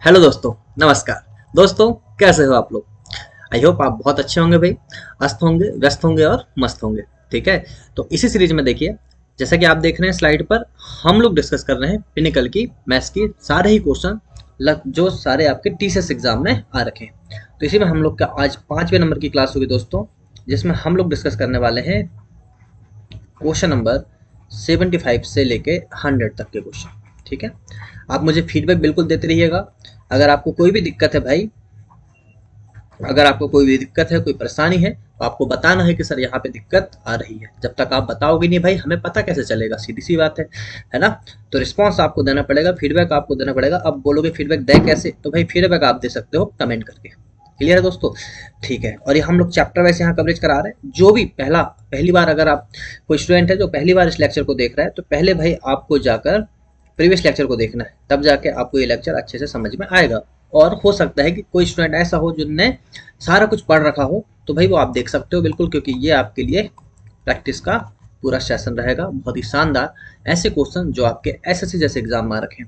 Hello दोस्तों, नमस्कार। दोस्तों, कैसे हो आप लोग? आई होप आप बहुत अच्छे होंगे भाई। अस्त होंगे, व्यस्त होंगे और मस्त होंगे। ठीक है, तो इसी सीरीज में देखिए, जैसा कि आप देख रहे हैं स्लाइड पर, हम लोग डिस्कस कर रहे हैं पिनिकल की मैथ्स की सारे ही क्वेश्चन जो सारे आपके टीसीएस एग्जाम में आ रखे हैं। तो इसी में हम लोग का आज 5वें नंबर की क्लास होगी दोस्तों, जिसमें हम लोग डिस्कस करने वाले हैं क्वेश्चन नंबर 75 से लेके 100 तक के क्वेश्चन। ठीक है, आप मुझे फीडबैक बिल्कुल देते रहिएगा। अगर आपको कोई भी दिक्कत है भाई, अगर आपको कोई भी दिक्कत है, कोई परेशानी है, तो आपको बताना है कि सर यहाँ पे दिक्कत आ रही है। जब तक आप बताओगे नहीं भाई, हमें पता कैसे चलेगा? सीधी सी बात है ना? तो रिस्पॉन्स आपको देना पड़ेगा, फीडबैक आपको देना पड़ेगा। अब बोलोगे फीडबैक दें कैसे? तो भाई फीडबैक आप दे सकते हो कमेंट करके। क्लियर है दोस्तों? ठीक है, और ये हम लोग चैप्टर वाइज यहाँ कवरेज करा रहे हैं। जो भी पहली बार अगर आप कोई स्टूडेंट है जो पहली बार इस लेक्चर को देख रहा है, तो पहले भाई आपको जाकर प्रीवियस लेक्चर को देखना है, तब जाके आपको ये लेक्चर अच्छे से समझ में आएगा। और हो सकता है कि कोई स्टूडेंट ऐसा हो जिनने सारा कुछ पढ़ रखा हो, तो भाई वो आप देख सकते हो बिल्कुल, क्योंकि ये आपके लिए प्रैक्टिस का पूरा सेशन रहेगा, बहुत ही शानदार। ऐसे क्वेश्चन जो आपके एसएससी जैसे एग्जाम में रखे।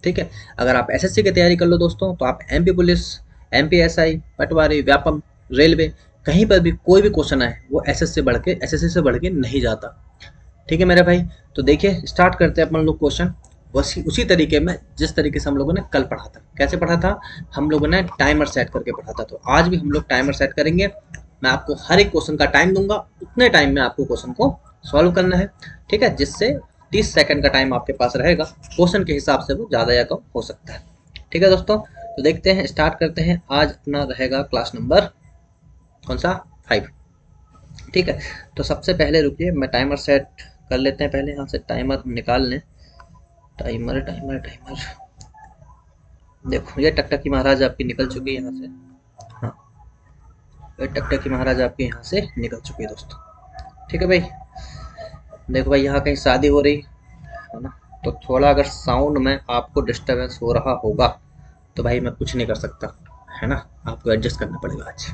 ठीक है, अगर आप एसएससी की तैयारी कर लो दोस्तों, तो आप एमपी पुलिस, एमपी एसआई, पटवारी, व्यापम, रेलवे, कहीं पर भी कोई भी क्वेश्चन आए, वो एसएससी से बढ़ के नहीं जाता। ठीक है मेरे भाई, तो देखिए स्टार्ट करते हैं अपन लोग क्वेश्चन उसी तरीके में जिस तरीके से हम लोगों ने कल पढ़ा था। कैसे पढ़ा था? हम लोगों ने टाइमर सेट करके पढ़ा था। तो आज भी हम लोग टाइमर सेट करेंगे। मैं आपको हर एक क्वेश्चन का टाइम दूंगा, उतने टाइम में आपको क्वेश्चन को सॉल्व करना है। ठीक है, जिससे 30 सेकंड का टाइम आपके पास रहेगा। क्वेश्चन के हिसाब से वो ज़्यादा या कम हो सकता है। ठीक है दोस्तों, तो देखते हैं, स्टार्ट करते हैं। आज अपना रहेगा क्लास नंबर कौन सा? 5। ठीक है, तो सबसे पहले रुकिए, मैं टाइमर सेट कर लेते हैं। पहले यहाँ से टाइमर निकाल लें। टाइमर टाइमर टाइमर, देखो ये टकटकी महाराज आपकी निकल चुकी है यहाँ से। हाँ, ये टकटकी महाराज आपके यहाँ से निकल चुकी है दोस्तों। ठीक है भाई, देखो भाई यहाँ कहीं शादी हो रही है ना, तो थोड़ा अगर साउंड में आपको डिस्टरबेंस हो रहा होगा, तो भाई मैं कुछ नहीं कर सकता, है ना? आपको एडजस्ट करना पड़ेगा आज।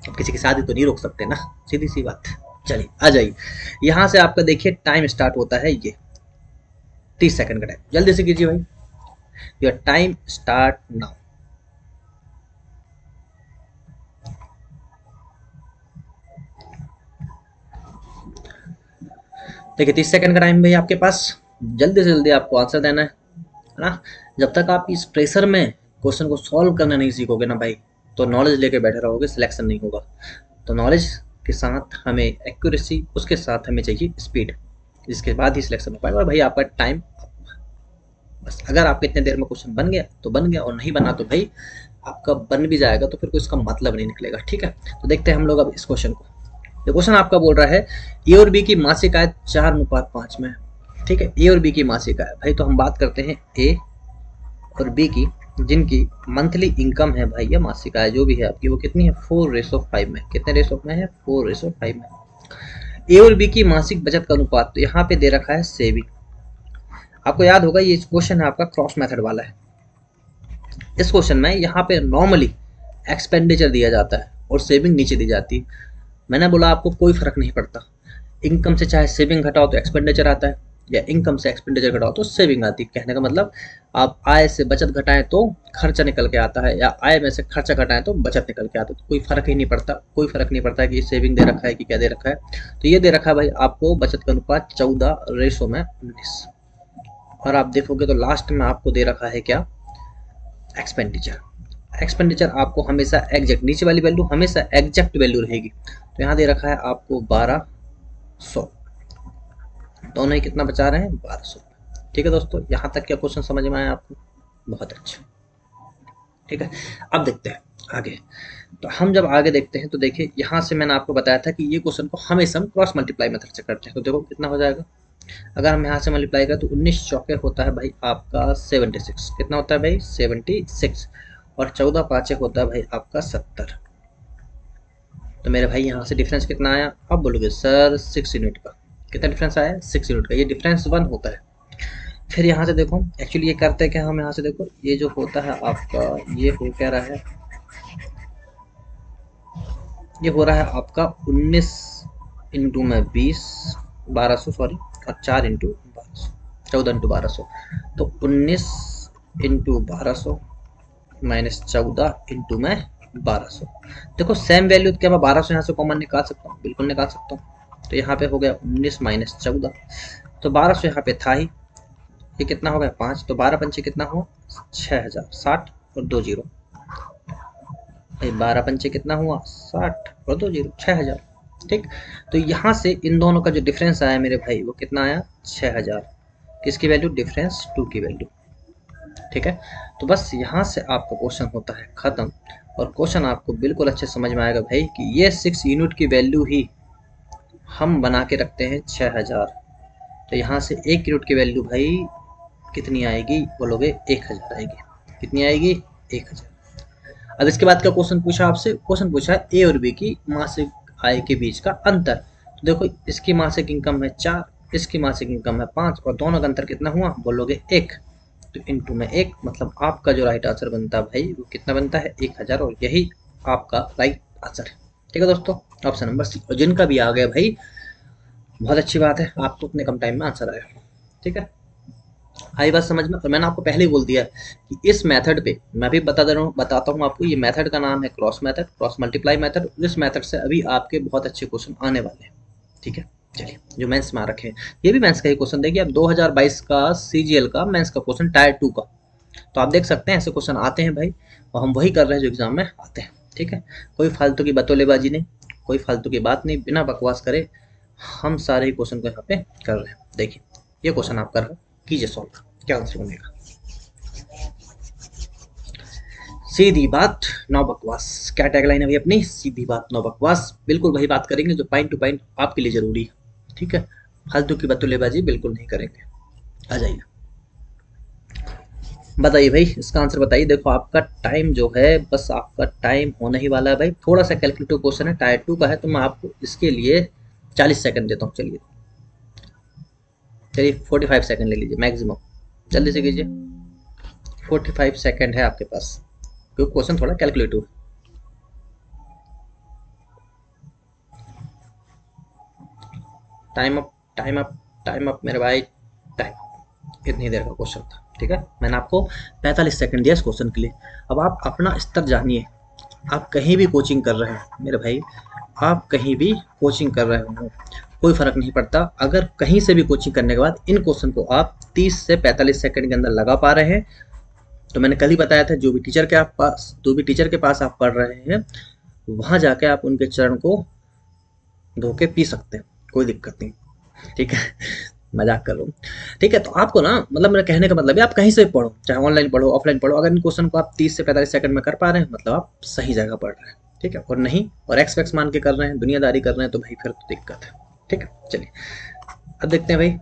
अब किसी की शादी तो नहीं रोक सकते ना, सीधी सी बात। चलिए आ जाइए, यहाँ से आपका देखिए टाइम स्टार्ट होता है ये 30 सेकंड का टाइम। जल्दी से कीजिए भाई, योर टाइम स्टार्ट नाउ। देखिए 30 सेकंड का टाइम भाई आपके पास, जल्दी से जल्दी आपको आंसर देना है ना? जब तक आप इस प्रेशर में क्वेश्चन को सॉल्व करना नहीं सीखोगे ना भाई, तो नॉलेज लेके बैठे रहोगे, सिलेक्शन नहीं होगा। तो नॉलेज के साथ हमें एक्यूरेसी, उसके साथ हमें चाहिए स्पीड, जिसके बाद ही सिलेक्शन हो पाएगा। और भाई आपका टाइम बस, अगर आपके इतने देर में क्वेश्चन बन गया तो बन गया, और नहीं बना तो भाई आपका बन भी जाएगा तो फिर कोई इसका मतलब नहीं निकलेगा। ठीक है, तो देखते हैं हम लोग अब इस क्वेश्चन को। ये क्वेश्चन आपका बोल रहा है ए और बी की मासिक आय 4:5 में। ठीक है, ए और बी की मासिक आय भाई, तो हम बात करते हैं ए और बी की, जिनकी मंथली इनकम है भाई, या मासिक आय जो भी है आपकी, वो कितनी है? 4:5 में। कितने रेशो में है? 4:5 में। ए और बी की मासिक बचत का अनुपात, तो यहाँ पे दे रखा है सेविंग। आपको याद होगा ये क्वेश्चन है आपका क्रॉस मेथड वाला है। इस क्वेश्चन में यहाँ पे नॉर्मली एक्सपेंडिचर दिया जाता है और सेविंग नीचे दी जाती है। मैंने बोला आपको कोई फर्क नहीं पड़ता, इनकम से चाहे सेविंग घटाओ तो एक्सपेंडिचर आता है, या इनकम से एक्सपेंडिचर घटाओ तो सेविंग आती है। कहने का मतलब आप आय से बचत घटाएं तो खर्चा निकल के आता है, या आय में से खर्चा घटाएं तो बचत निकल के आता है। तो कोई फर्क ही नहीं पड़ता, कोई फर्क नहीं पड़ता कि सेविंग दे रखा है कि क्या दे रखा है। तो ये दे रखा है भाई आपको बचत का अनुपात 14:19। और आप देखोगे तो लास्ट में आपको दे रखा है क्या? एक्सपेंडिचर। एक्सपेंडिचर आपको हमेशा एग्जैक्ट, नीचे वाली वैल्यू हमेशा एग्जैक्ट वैल्यू रहेगी। तो यहाँ दे रखा है आपको 1200। दोनों ही कितना बचा रहे हैं? 1200। ठीक है दोस्तों, यहाँ तक क्या क्वेश्चन समझ में आया आपको? बहुत अच्छा। ठीक है, अब देखते हैं आगे। तो हम जब आगे देखते हैं तो देखिए, यहाँ से मैंने आपको बताया था कि ये क्वेश्चन को हमेशा हम क्रॉस मल्टीप्लाई मेथड से करते हैं। तो देखो कितना हो जाएगा, अगर हम यहाँ से मल्टीप्लाई करें तो 19 चौके होता है भाई आपका 76। कितना होता है भाई? 76। और 14 पाँचे होता है भाई आपका 70। तो मेरे भाई यहाँ से डिफरेंस कितना आया? अब बोलोगे सर 6 यूनिट का। कितना डिफरेंस आया? 6 यूनिट का। ये डिफरेंस 1 होता है। फिर यहाँ से देखो, एक्चुअली ये करते क्या हम, यहाँ से देखो ये जो होता है आपका, ये हो क्या रहा है? ये हो रहा है आपका 19 इंटू में 20, 1200 सॉरी, और 4 इंटू 1200, 14 इंटू 1200। तो 19 इंटू 1200 -14 इंटू में 1200। देखो सेम वैल्यू, क्या मैं 1200 यहाँ से कॉमन निकाल सकता हूँ? बिल्कुल निकाल सकता हूँ। तो यहाँ पे हो गया 19 -14, तो 1200 यहाँ पे था ही, ये कितना हो गया 5, तो 12 पंचे कितना हुआ 6000, 60 और 2 जीरो, 12 पंचे कितना हुआ 60 और 2 जीरो 6000। ठीक, तो यहाँ से इन दोनों का जो डिफरेंस आया मेरे भाई वो कितना आया 6000, किसकी वैल्यू? डिफरेंस 2 की वैल्यू। ठीक है, तो बस यहाँ से आपका क्वेश्चन होता है खत्म। और क्वेश्चन आपको बिल्कुल अच्छे समझ में आएगा भाई कि ये 6 यूनिट की वैल्यू ही हम बना के रखते हैं 6000। तो यहाँ से 1 यूनिट की वैल्यू भाई कितनी आएगी? बोलोगे 1000 आएगी। कितनी आएगी? 1000। अब इसके बाद का क्वेश्चन पूछा आपसे, क्वेश्चन पूछा है ए और बी की मासिक आय के बीच का अंतर। तो देखो इसकी मासिक इनकम है 4, इसकी मासिक इनकम है 5, और दोनों का अंतर कितना हुआ? बोलोगे 1, तो इंटू में 1, मतलब आपका जो राइट आंसर बनता है भाई वो कितना बनता है? 1000, और यही आपका राइट आंसर है। ठीक है दोस्तों, ऑप्शन नंबर सी। और जिनका भी आ गया भाई बहुत अच्छी बात है, आपको उतने कम टाइम में आंसर आया। ठीक है, आई बात समझ में। और मैंने आपको पहले ही बोल दिया कि इस मेथड पे मैं भी बताता हूँ आपको, ये मेथड का नाम है cross method, cross multiply method. इस मेथड से अभी आपके बहुत अच्छे क्वेश्चन आने वाले हैं। ठीक है, चलिए, जो मेंस में आ रखे हैं, ये भी मेंस का ही क्वेश्चन देखिए। अब 2022 का सीजीएल का मेंस का क्वेश्चन टायर 2 का, तो आप देख सकते हैं ऐसे क्वेश्चन आते हैं भाई, और हम वही कर रहे हैं जो एग्जाम में आते हैं। ठीक है, कोई फालतू की बतौलेबाजी नहीं, कोई फालतू की बात नहीं, बिना बकवास करे हम सारे ही क्वेश्चन को यहाँ पे कर रहे हैं। देखिए ये क्वेश्चन आप कर रहे हो, कीजिए सॉल्व, क्या आंसर बनेगा? सीधी बात नो बकवास, क्या टैगलाइन है भाई अपनी? सीधी बात नो बकवास। बिल्कुल वही बात करेंगे जो पॉइंट टू पॉइंट आपके लिए जरूरी है। ठीक है, फालतू की बतौलेबाजी बिल्कुल नहीं करेंगे। आ जाइए, बताइए भाई इसका आंसर बताइए। देखो आपका टाइम जो है, बस आपका टाइम होने ही वाला है भाई। थोड़ा सा कैलकुलेटिव क्वेश्चन है, टायर 2 का है, तो मैं आपको इसके लिए 40 सेकंड देता हूँ। चलिए चलिए 45 सेकंड ले लीजिए मैक्सिमम, जल्दी से कीजिए। 45 सेकंड है आपके पास, क्योंकि क्वेश्चन थोड़ा कैलकुलेटिव है। Time up, time up, time up मेरे भाई, टाइम। इतनी देर का क्वेश्चन था। ठीक है, मैंने आपको 45 सेकंड दिया इस क्वेश्चन के लिए। अब आप अपना स्तर जानिए, आप कहीं भी कोचिंग कर रहे हो मेरे भाई, आप कहीं भी कोचिंग कर रहे हो, कोई फर्क नहीं पड़ता। अगर कहीं से भी कोचिंग करने के बाद इन क्वेश्चन को आप 30 से 45 सेकंड के अंदर लगा पा रहे हैं, तो मैंने कल ही बताया था, जो भी टीचर के पास आप पढ़ रहे हैं, वहां जाके आप उनके चरण को धो के पी सकते हैं, कोई दिक्कत नहीं। ठीक है, मजाक कर रहा हूँ। ठीक है, तो आपको ना, मतलब मेरा कहने का मतलब है आप कहीं से भी पढ़ो, चाहे ऑनलाइन पढ़ो ऑफलाइन पढ़ो, अगर इन क्वेश्चन को आप 30 से 45 सेकंड में कर पा रहे हैं, मतलब आप सही जगह पढ़ रहे हैं। ठीक है, और नहीं और एक्सपेक्ट मान के कर रहे हैं, दुनियादारी कर रहे हैं, तो भाई फिर तो दिक्कत है। ठीक है, चलिए अब देखते हैं भाई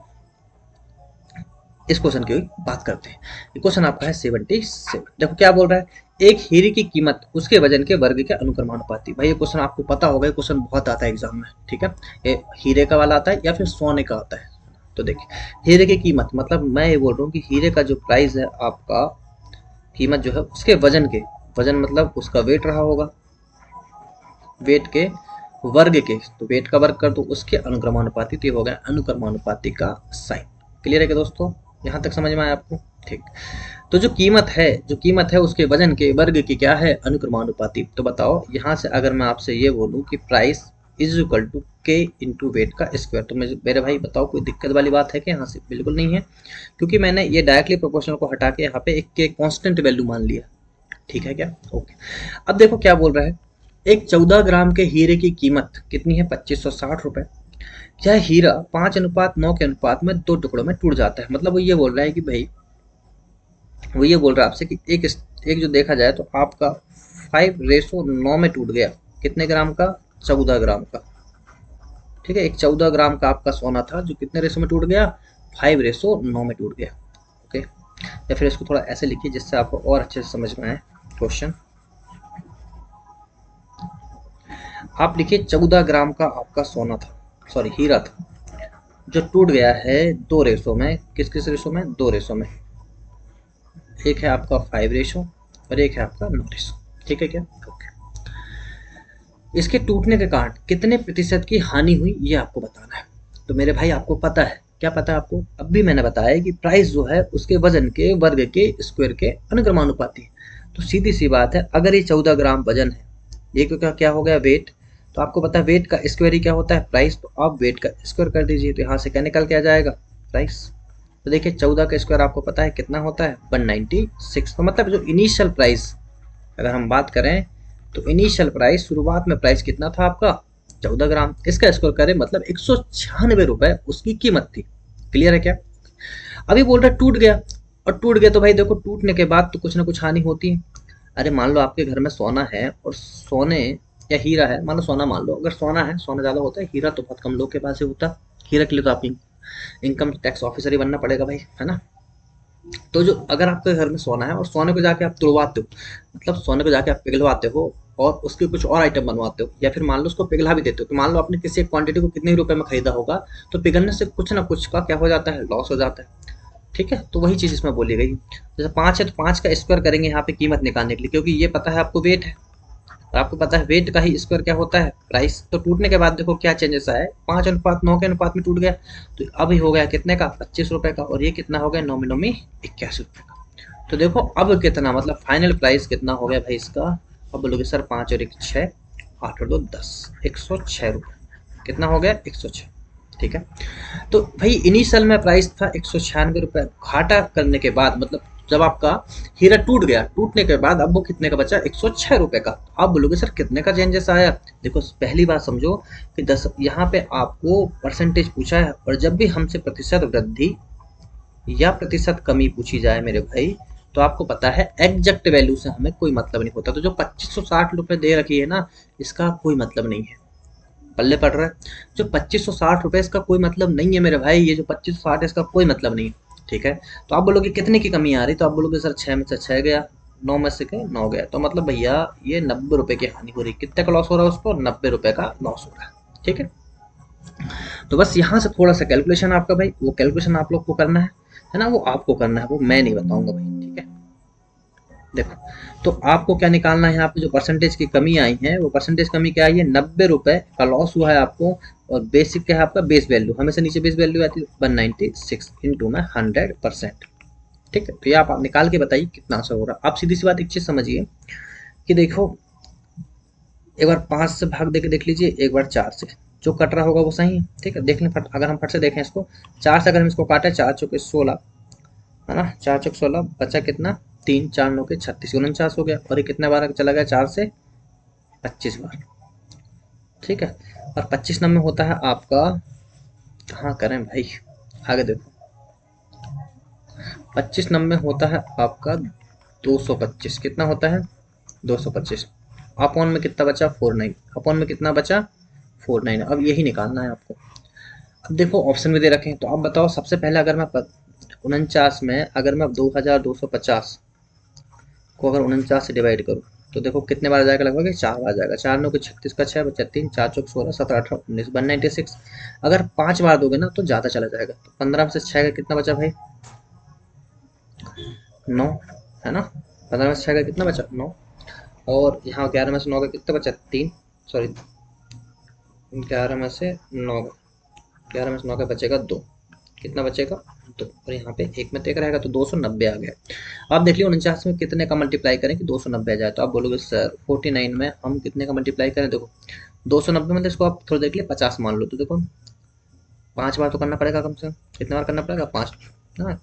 इस क्वेश्चन की बात करते हैं। ये क्वेश्चन आपका है 77। देखो क्या बोल रहा है, एक हीरे की कीमत उसके वजन के वर्ग के अनुक्रमानुपाती। भाई ये क्वेश्चन आपको पता होगा, ये क्वेश्चन बहुत आता है एग्जाम में। ठीक है, ये हीरे का वाला आता है या फिर सोने का आता है। तो देखिए हीरे की कीमत, मतलब मैं ये बोल रहा हूँ कि हीरे का जो प्राइस है आपका, कीमत जो है उसके वजन के, वजन मतलब उसका वेट रहा होगा, वेट के वर्ग के, तो वेट का वर्ग कर दो उसके अनुक्रमानुपाती, तो ये हो गया अनुक्रमानुपाती का साइन। क्लियर है क्या दोस्तों? यहाँ तक समझ में आया आपको? ठीक, तो जो कीमत है उसके वजन के वर्ग की क्या है? अनुक्रमानुपाती। तो बताओ यहाँ से अगर मैं आपसे ये बोलूँ कि प्राइस इज इक्वल टू के इंटू वेट का स्क्वायर, तो मेरे भाई बताओ कोई दिक्कत वाली बात है कि यहाँ से? बिल्कुल नहीं है, क्योंकि मैंने ये डायरेक्टली प्रोपोर्शनल को हटा के यहाँ पे एक के कांस्टेंट वैल्यू मान लिया। ठीक है क्या? ओके, अब देखो क्या बोल रहा है, एक 14 ग्राम के हीरे की कीमत कितनी है? 2560 रुपए। यह हीरा 5:9 के अनुपात में 2 टुकड़ों में टूट जाता है। मतलब वो ये बोल रहा है कि भाई, वो ये बोल रहा है आपसे कि एक जो देखा जाए तो आपका 5:9 में टूट गया। कितने ग्राम का? 14 ग्राम का। ठीक है, एक 14 ग्राम का आपका सोना था जो कितने रेशो में टूट गया? 5:9 में टूट गया। ओके, या फिर इसको थोड़ा ऐसे लिखिए जिससे आपको और अच्छे से समझ में आए क्वेश्चन। आप लिखिए 14 ग्राम का आपका सोना था, सॉरी हीरा था, जो टूट गया है 2 रेशो में। किस किस रेशो में? 2 रेशो में। एक है आपका 5 रेशो और एक है आपका 9 रेशो। ठीक है क्या? ओके, इसके टूटने के कारण कितने प्रतिशत की हानि हुई ये आपको बताना है। तो मेरे भाई आपको पता है, क्या पता है आपको? अब भी मैंने बताया कि प्राइस जो है उसके वजन के वर्ग के स्क्वायर के अनुक्रमानुपाती है। तो सीधी सी बात है, अगर ये 14 ग्राम वजन है, ये क्या क्या हो गया वेट, तो आपको पता है वेट का स्क्वायर ही क्या होता है प्राइस, तो आप वेट का स्क्वायर कर दीजिए, तो यहाँ से क्या निकल के आ जाएगा प्राइस। तो देखिए 14 का स्क्वायर आपको पता है कितना होता है 196। तो मतलब जो इनिशियल प्राइस अगर हम बात करें, तो इनिशियल प्राइस शुरुआत में प्राइस कितना था आपका 14 ग्राम, इसका स्क्वायर करें मतलब 196 रुपए उसकी कीमत थी। क्लियर है क्या? अभी बोल रहा टूट गया, और टूट गया तो भाई देखो टूटने के बाद तो कुछ ना कुछ हानि होती है। अरे मान लो आपके घर में सोना है, और सोने या हीरा है, मान लो सोना, मान लो अगर सोना है, सोना ज़्यादा होता है, हीरा तो बहुत कम लोग के पास ही होता है। हीरा के लिए तो आप इनकम टैक्स ऑफिसर ही बनना पड़ेगा भाई, है ना। तो जो अगर आपके घर में सोना है और सोने को जाके आप तुड़वाते हो, मतलब सोने को जाके आप पिघलवाते हो और उसके कुछ और आइटम बनवाते हो, या फिर मान लो उसको पिघला भी देते हो, तो मान लो आपने किसी एक क्वांटिटी को कितने रुपए में खरीदा होगा, तो पिघलने से कुछ ना कुछ का क्या हो जाता है, लॉस हो जाता है। ठीक है, तो वही चीज़ इसमें बोली गई। जैसे 5 है तो 5 का स्क्वायर करेंगे यहाँ पे कीमत निकालने के लिए, क्योंकि ये पता है आपको वेट है, और आपको पता है वेट का ही स्क्वायर क्या होता है प्राइस। तो टूटने के बाद देखो क्या चेंजेस आया है, 5:9 के अनुपात में टूट गया, तो अब ही हो गया कितने का 25 रुपए का, और ये कितना हो गया नौमी नौमी 81 रुपए का। तो देखो अब कितना मतलब फाइनल प्राइस कितना हो गया भाई इसका। अब बोलोगे सर 5 और 1 6, 8 और 2 10, 106 रुपये कितना हो गया 106। ठीक है, तो भाई इनिशियल में प्राइस था 196 रुपये, घाटा करने के बाद मतलब जब आपका हीरा टूट गया, टूटने के बाद अब वो कितने का बचा 106 रुपये का। आप बोलोगे सर कितने का चेंजेस आया। देखो पहली बात समझो कि 10 यहाँ पे आपको परसेंटेज पूछा है, और जब भी हमसे प्रतिशत वृद्धि या प्रतिशत कमी पूछी जाए मेरे भाई, तो आपको पता है एग्जैक्ट वैल्यू से हमें कोई मतलब नहीं होता। तो जो 2560 रुपये दे रखी है ना, इसका कोई मतलब नहीं है, पल्ले पड़ रहा है। जो 2560 रुपये इसका कोई मतलब नहीं है मेरे भाई, ये जो 2560 है इसका कोई मतलब नहीं है। ठीक है, तो आप बोलोगे कितने की कमी आ रही, तो आप बोलोगे सर 6 में से 6 गया, 9 में से 9 गया, तो मतलब भैया ये 90 रुपये की हानि हो रही। कितने का लॉस हो रहा है उसको, 90 रुपये का लॉस हो रहा है। ठीक है, तो बस यहाँ से थोड़ा सा कैलकुलेशन आपका भाई, वो कैलकुलेशन आप लोग को करना है ना, वो आपको करना है, वो मैं नहीं बताऊंगा भाई। ठीक है, देखो तो आपको क्या निकालना है, यहाँ पे जो परसेंटेज की कमी आई है, वो परसेंटेज कमी क्या आई है 90 रुपये का लॉस हुआ है आपको। और बेसिक क्या है आपका बेस वैल्यू, हमेशा नीचे बेस वैल्यू आती है 196 इंटू में 100%। ठीक है, तो ये आप निकाल के बताइए कितना आंसर हो रहा है। आप सीधी सी बात एक चीज समझिए कि देखो एक बार 5 से भाग दे के देख लीजिए, एक बार 4 से, जो कट रहा होगा वो सही है। ठीक है, देख लें फट, अगर हम फट से देखें इसको, 4 से अगर हम इसको काटें, 4 चौके 16, है ना, 4 चौक 16, बचा कितना 3, 4 9 के 36, 49 हो गया, और ये कितने बार चला गया 4 से 25 बार। ठीक है, और 25 नंबर होता है आपका, हाँ करें भाई आगे देखो, 25 नंबर होता है आपका 225, कितना होता है 225, अपॉन में कितना बचा 49, अपॉन में कितना बचा 49। अब यही निकालना है आपको। अब देखो ऑप्शन में दे रखे हैं, तो आप बताओ सबसे पहले अगर मैं 49 में अगर मैं 2250 को अगर 49 से डिवाइड करूँ, तो देखो कितने बार आ जाएगा, लगभग 4 बार जाएगा। 4 9 के 36 का 6 बचा 3, 4 चौक 16, 17 18 19, 196। अगर 5 बार दोगे ना तो ज़्यादा चला जाएगा, तो 15 में से 6 का कितना बचा भाई 9, है ना, 15 में से 6 का कितना बचा 9, और यहाँ 11 में से 9 का कितना बचा 3, सॉरी 11 में से 9 का, 11 में से 9 का बचेगा 2, कितना बचेगा 2, और यहाँ पे एक में तो एक रहेगा, तो 290 आ गया। अब देख लियो 49 में कितने का मल्टीप्लाई करें कि 290 आ जाए, तो आप बोलोगे सर 49 में हम कितने का मल्टीप्लाई करें। देखो 290 में, इसको आप थोड़ा देख लिया 50 मान लो, तो देखो 5 बार तो करना पड़ेगा कम से कम, कितने बार करना पड़ेगा 5, हाँ।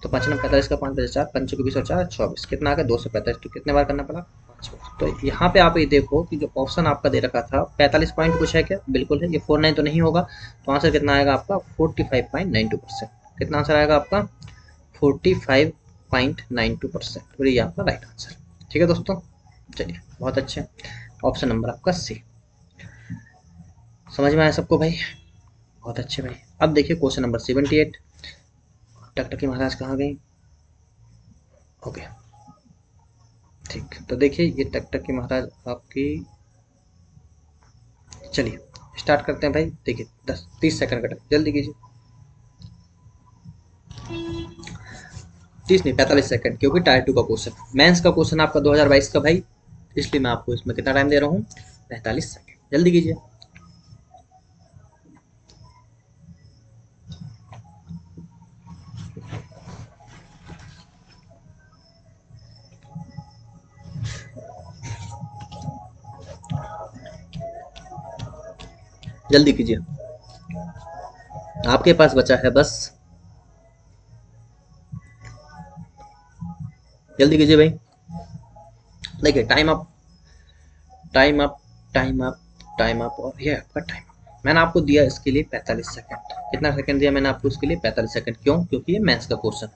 तो 5 में 45 का 5 बचे 4, 5 के 20 और 4 24, कितना आ गया 245, तो कितने बार करना पड़ा 5 बार। तो यहाँ पे आप ये देखो कि जो ऑप्शन आपका दे रखा था 45 पॉइंट कुछ है क्या, बिल्कुल है। ये 49 तो नहीं होगा, तो आंसर कितना आएगा आपका 45.92%। कितना आंसर आएगा आपका 45.92%, और ये आपका राइट आंसर। ठीक है दोस्तों, चलिए बहुत अच्छे, ऑप्शन नंबर आपका सी। समझ में आया सबको भाई, बहुत अच्छे भाई। अब देखिए क्वेश्चन नंबर 78, टकटकी महाराज कहाँ गई, ओके ठीक। तो देखिए ये टकटकी महाराज आपकी, चलिए स्टार्ट करते हैं भाई। देखिए 10 30 सेकंड का टाइम, जल्दी कीजिए, 30 नहीं 45 सेकंड, क्योंकि टायर 2 का क्वेश्चन, मेंस का क्वेश्चन आपका 2022 का भाई, इसलिए मैं आपको इसमें कितना टाइम दे रहा हूँ 45 सेकंड, जल्दी कीजिए। जल्दी कीजिए, आपके पास बचा है बस, जल्दी कीजिए भाई। देखिए time up, time up, time up, time up, और ये आपका टाइम अप। मैंने आपको दिया इसके लिए 45 सेकंड। कितना सेकंड दिया मैंने आपको इसके लिए? 45 सेकंड। क्यों? क्योंकि ये मेंस का क्वेश्चन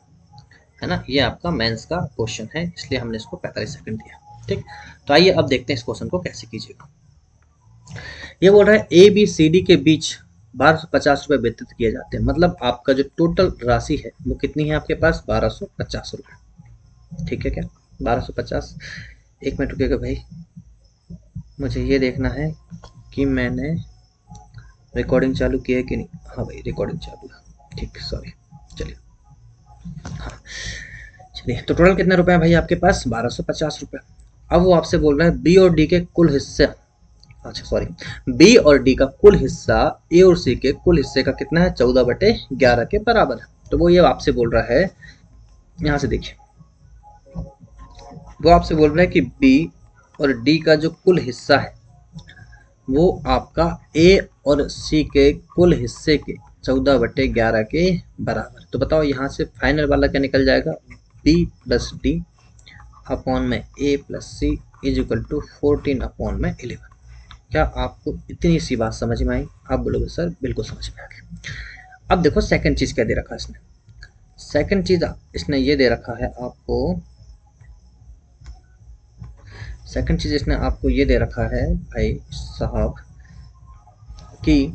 है ना, ये आपका मेंस का क्वेश्चन है, इसलिए हमने इसको 45 सेकंड दिया। ठीक, तो आइए अब देखते हैं इस क्वेश्चन को कैसे कीजिएगा। ये बोल रहा है ए बी सी डी के बीच 1250 रुपए वितरित किए जाते हैं, मतलब आपका जो टोटल राशि है वो कितनी है आपके पास? 1250 रुपए। ठीक है क्या? 1250। एक मिनट रुकेगा भाई, मुझे ये देखना है कि मैंने रिकॉर्डिंग चालू की है कि नहीं। हाँ भाई रिकॉर्डिंग चालू है, ठीक, सॉरी। चलिए, हाँ चलिए, तो टोटल कितने रुपए हैं भाई आपके पास? 1250 रुपए। अब वो आपसे बोल रहा है बी और डी के कुल हिस्से, अच्छा सॉरी, बी और डी का कुल हिस्सा ए और सी के कुल हिस्से का कितना है? 14/11 के बराबर है। तो वो ये आपसे बोल रहा है, यहाँ से देखिए, वो आपसे बोल रहा है कि बी और डी का जो कुल हिस्सा है वो आपका ए और सी के कुल हिस्से के 14/11 के बराबर। तो बताओ यहाँ से फाइनल वाला क्या निकल जाएगा? बी प्लस डी अपॉन में A plus C is equal to 14/11। क्या आपको इतनी सी बात समझ में आई? आप बोलोगे सर बिल्कुल समझ में आ गई। अब देखो सेकंड चीज क्या दे रखा है इसने। सेकंड चीज इसने ये दे रखा है आपको, सेकंड चीज इसने आपको ये दे रखा है भाई साहब कि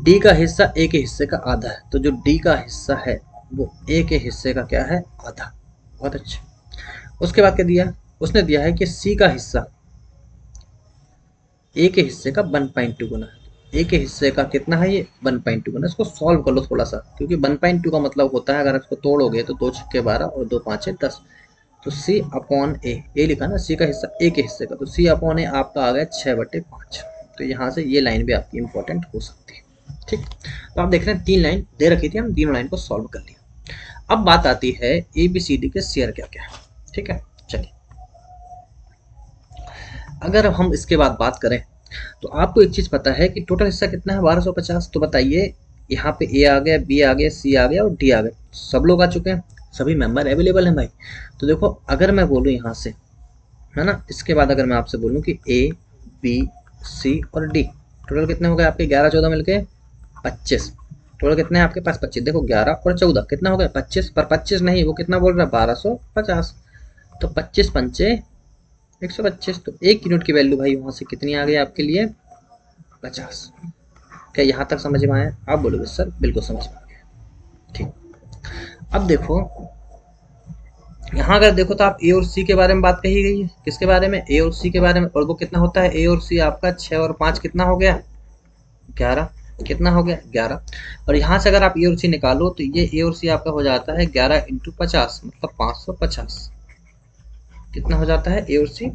डी का हिस्सा ए के हिस्से का आधा है। तो जो डी का हिस्सा है वो ए के हिस्से का क्या है? आधा। बहुत अच्छा। उसके बाद क्या दिया? उसने दिया है कि सी का हिस्सा ए के हिस्से का 1.2 गुना है। ए के हिस्से का कितना है? ये 1.2 गुना। इसको सॉल्व कर लो थोड़ा सा, क्योंकि 1.2 का मतलब होता है, अगर इसको तोड़ोगे तो 2 छक्के 12 और 2 5 10। तो सी अपॉन ए लिखा ना, सी का हिस्सा ए के हिस्से का, तो सी अपॉन ए आपका आ गया 6/5। तो यहाँ से ये लाइन भी आपकी इंपॉर्टेंट हो सकती है। ठीक, तो आप देख रहे हैं 3 लाइन दे रखी थी, हम तीनों लाइन को सॉल्व कर लिया। अब बात आती है ए बी सी डी के शेयर क्या क्या है। ठीक है, चलिए, अगर हम इसके बाद बात करें तो आपको एक चीज पता है कि टोटल हिस्सा कितना है? 1250। तो बताइए, यहाँ पे ए आ गया, बी आ गया, सी आ गया और डी आ गया। सब लोग आ चुके हैं, सभी मेंबर अवेलेबल हैं भाई। तो देखो, अगर मैं बोलूँ यहाँ से, है ना, इसके बाद अगर मैं आपसे बोलूँ कि ए बी सी और डी, टोटल कितने हो गए आपके? 11 14 मिलके 25। टोटल कितने हैं आपके पास? 25। देखो 11 और 14 कितना हो गया? 25। पर 25 नहीं, वो कितना बोल रहा है? 1250। तो 25 पंचे 125। तो 1 यूनिट की वैल्यू भाई वहां से कितनी आ गई आपके लिए? 50। क्या यहाँ तक समझ में आया? आप बोलोगे सर बिल्कुल समझ में आ गया। ठीक, अब देखो यहाँ अगर देखो तो आप ए और सी के बारे में बात कही गई है। किसके बारे में? ए और सी के बारे में। और वो कितना होता है? ए और सी आपका 6 और 5 कितना हो गया? 11। कितना हो गया? 11। और यहाँ से अगर आप ए और सी निकालो तो ये ए और सी आपका हो जाता है 11 × 50, मतलब 550। कितना हो जाता है? ए और सी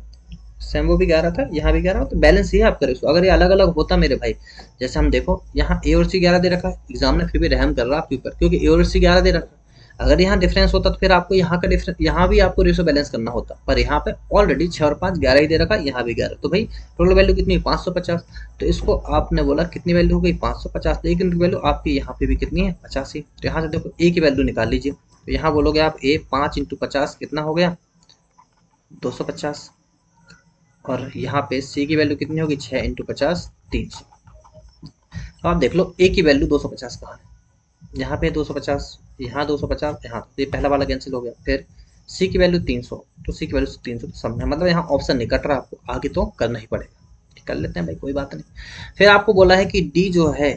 सेम, वो भी 11 था, यहाँ भी 11, तो बैलेंस ये आप करें इसको। अगर ये अलग अलग होता मेरे भाई, जैसे हम देखो यहाँ ए और सी 11 दे रखा है, एग्जाम ने फिर भी रहम कर रहा है आपके ऊपर, क्योंकि ए और सी 11 दे रखा है। अगर यहाँ डिफरेंस होता तो फिर आपको यहाँ का डिफरेंस, यहाँ भी आपको रेशो बैलेंस करना होता, पर यहाँ पे ऑलरेडी 6 और 5 11 ही दे रखा है, यहाँ भी 11। तो भाई टोटल वैल्यू कितनी? 550। तो इसको आपने बोला कितनी वैल्यू हो गई? 550। लेकिन इनकी वैल्यू आपकी यहाँ पे भी कितनी है? 85। तो यहाँ से देखो ए की वैल्यू निकाल लीजिए। तो यहाँ बोलोगे आप ए 5 × 50 कितना हो गया? 250। और यहाँ पे सी की वैल्यू कितनी होगी? 6 × 50 300। तो आप देख लो ए की वैल्यू 250 कहाँ है? यहाँ पे 250, यहाँ 250, यहाँ तो ये पहला वाला कैंसिल हो गया। फिर सी की वैल्यू 300, तो सी की वैल्यू 300 तो सब में, मतलब यहाँ ऑप्शन नहीं कट रहा, आपको आगे तो करना ही पड़ेगा। कर लेते हैं भाई, कोई बात नहीं। फिर आपको बोला है कि डी जो है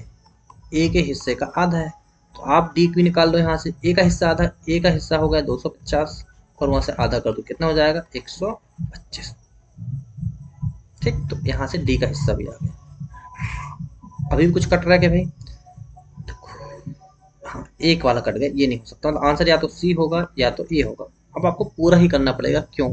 ए के हिस्से का आधा है, तो आप डी भी निकाल दो यहाँ से। ए का हिस्सा आधा, ए का हिस्सा हो गया 250 और वहां से आधा कर दो, कितना हो जाएगा? 125। ठीक, तो यहाँ से डी का हिस्सा भी आ गया। अभी भी कुछ कट रहा है क्या भाई? हाँ, एक वाला कट गया, ये नहीं हो सकता। मतलब आंसर या तो सी होगा या तो ए होगा। अब आपको पूरा ही करना पड़ेगा। क्यों?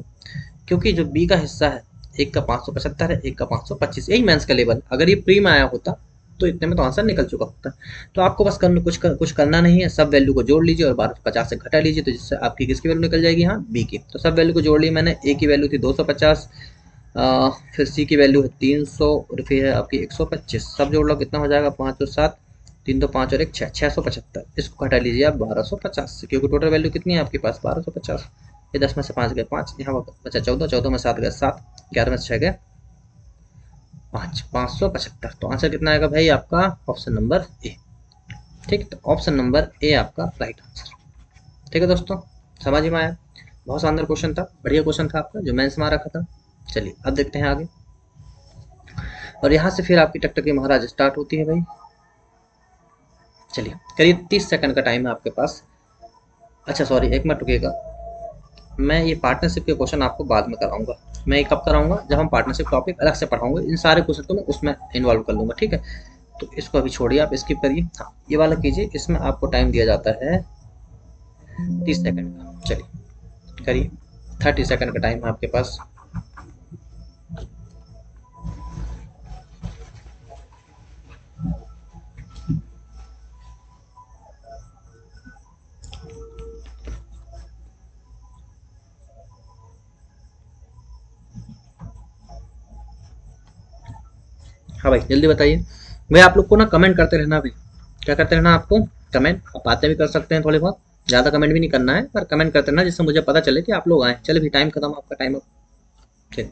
क्योंकि जो बी का हिस्सा है, एक का 575 है, एक का 525, यही मेंस का लेवल। अगर ये प्री में आया होता तो इतने में तो आंसर निकल चुका होता। तो आपको बस कुछ करना नहीं है, सब वैल्यू को जोड़ लीजिए और 1250 से घटा लीजिए, तो जिससे आपकी किसकी वैल्यू निकल जाएगी? यहाँ बी की। तो सब वैल्यू को जोड़ ली मैंने। ए की वैल्यू थी 250, फिर सी की वैल्यू है 300 और फिर है आपकी 125। सब जोड़ लो कितना हो जाएगा, 5 और 7, 3 तो 5 और 1 6, 675। इसको घटा लीजिए आप 1250 से, क्योंकि टोटल वैल्यू कितनी है आपके पास 1250। ये 10 में से 5 गए 5, यहाँ बचा 14, 14 में 7 गए 7, 11 में से 6 गए 5, 575। तो आंसर कितना आएगा भाई आपका, ऑप्शन नंबर ए। ठीक, तो ऑप्शन नंबर ए आपका राइट आंसर। ठीक है दोस्तों, समझ में आया। बहुत शानदार क्वेश्चन था, बढ़िया क्वेश्चन था आपका जो मेंस में आ रखा था। चलिए अब देखते हैं आगे। और यहाँ से फिर आपकी टकटकी महाराज स्टार्ट होती है भाई। चलिए करीब 30 सेकंड का टाइम है आपके पास। अच्छा सॉरी, एक मिनट रुकिएगा, मैं ये पार्टनरशिप के क्वेश्चन आपको बाद में कराऊंगा। मैं ये कब कराऊंगा, जब हम पार्टनरशिप टॉपिक अलग से पढ़ाऊंगे, इन सारे क्वेश्चन को मैं उसमें इन्वॉल्व कर लूंगा। ठीक है, तो इसको अभी छोड़िए, आप स्किप करिए। हाँ ये वाला कीजिए, इसमें आपको टाइम दिया जाता है 30 सेकंड का। चलिए करिए, 30 सेकंड का टाइम है आपके पास। हाँ भाई जल्दी बताइए भाई। आप लोग को ना कमेंट करते रहना भाई, क्या करते रहना आपको, कमेंट। आप बातें भी कर सकते हैं थोड़ी बहुत, ज़्यादा कमेंट भी नहीं करना है, पर कमेंट करते रहना जिससे मुझे पता चले कि आप लोग आए। चले भी, टाइम खत्म, आपका टाइम अप। ठीक,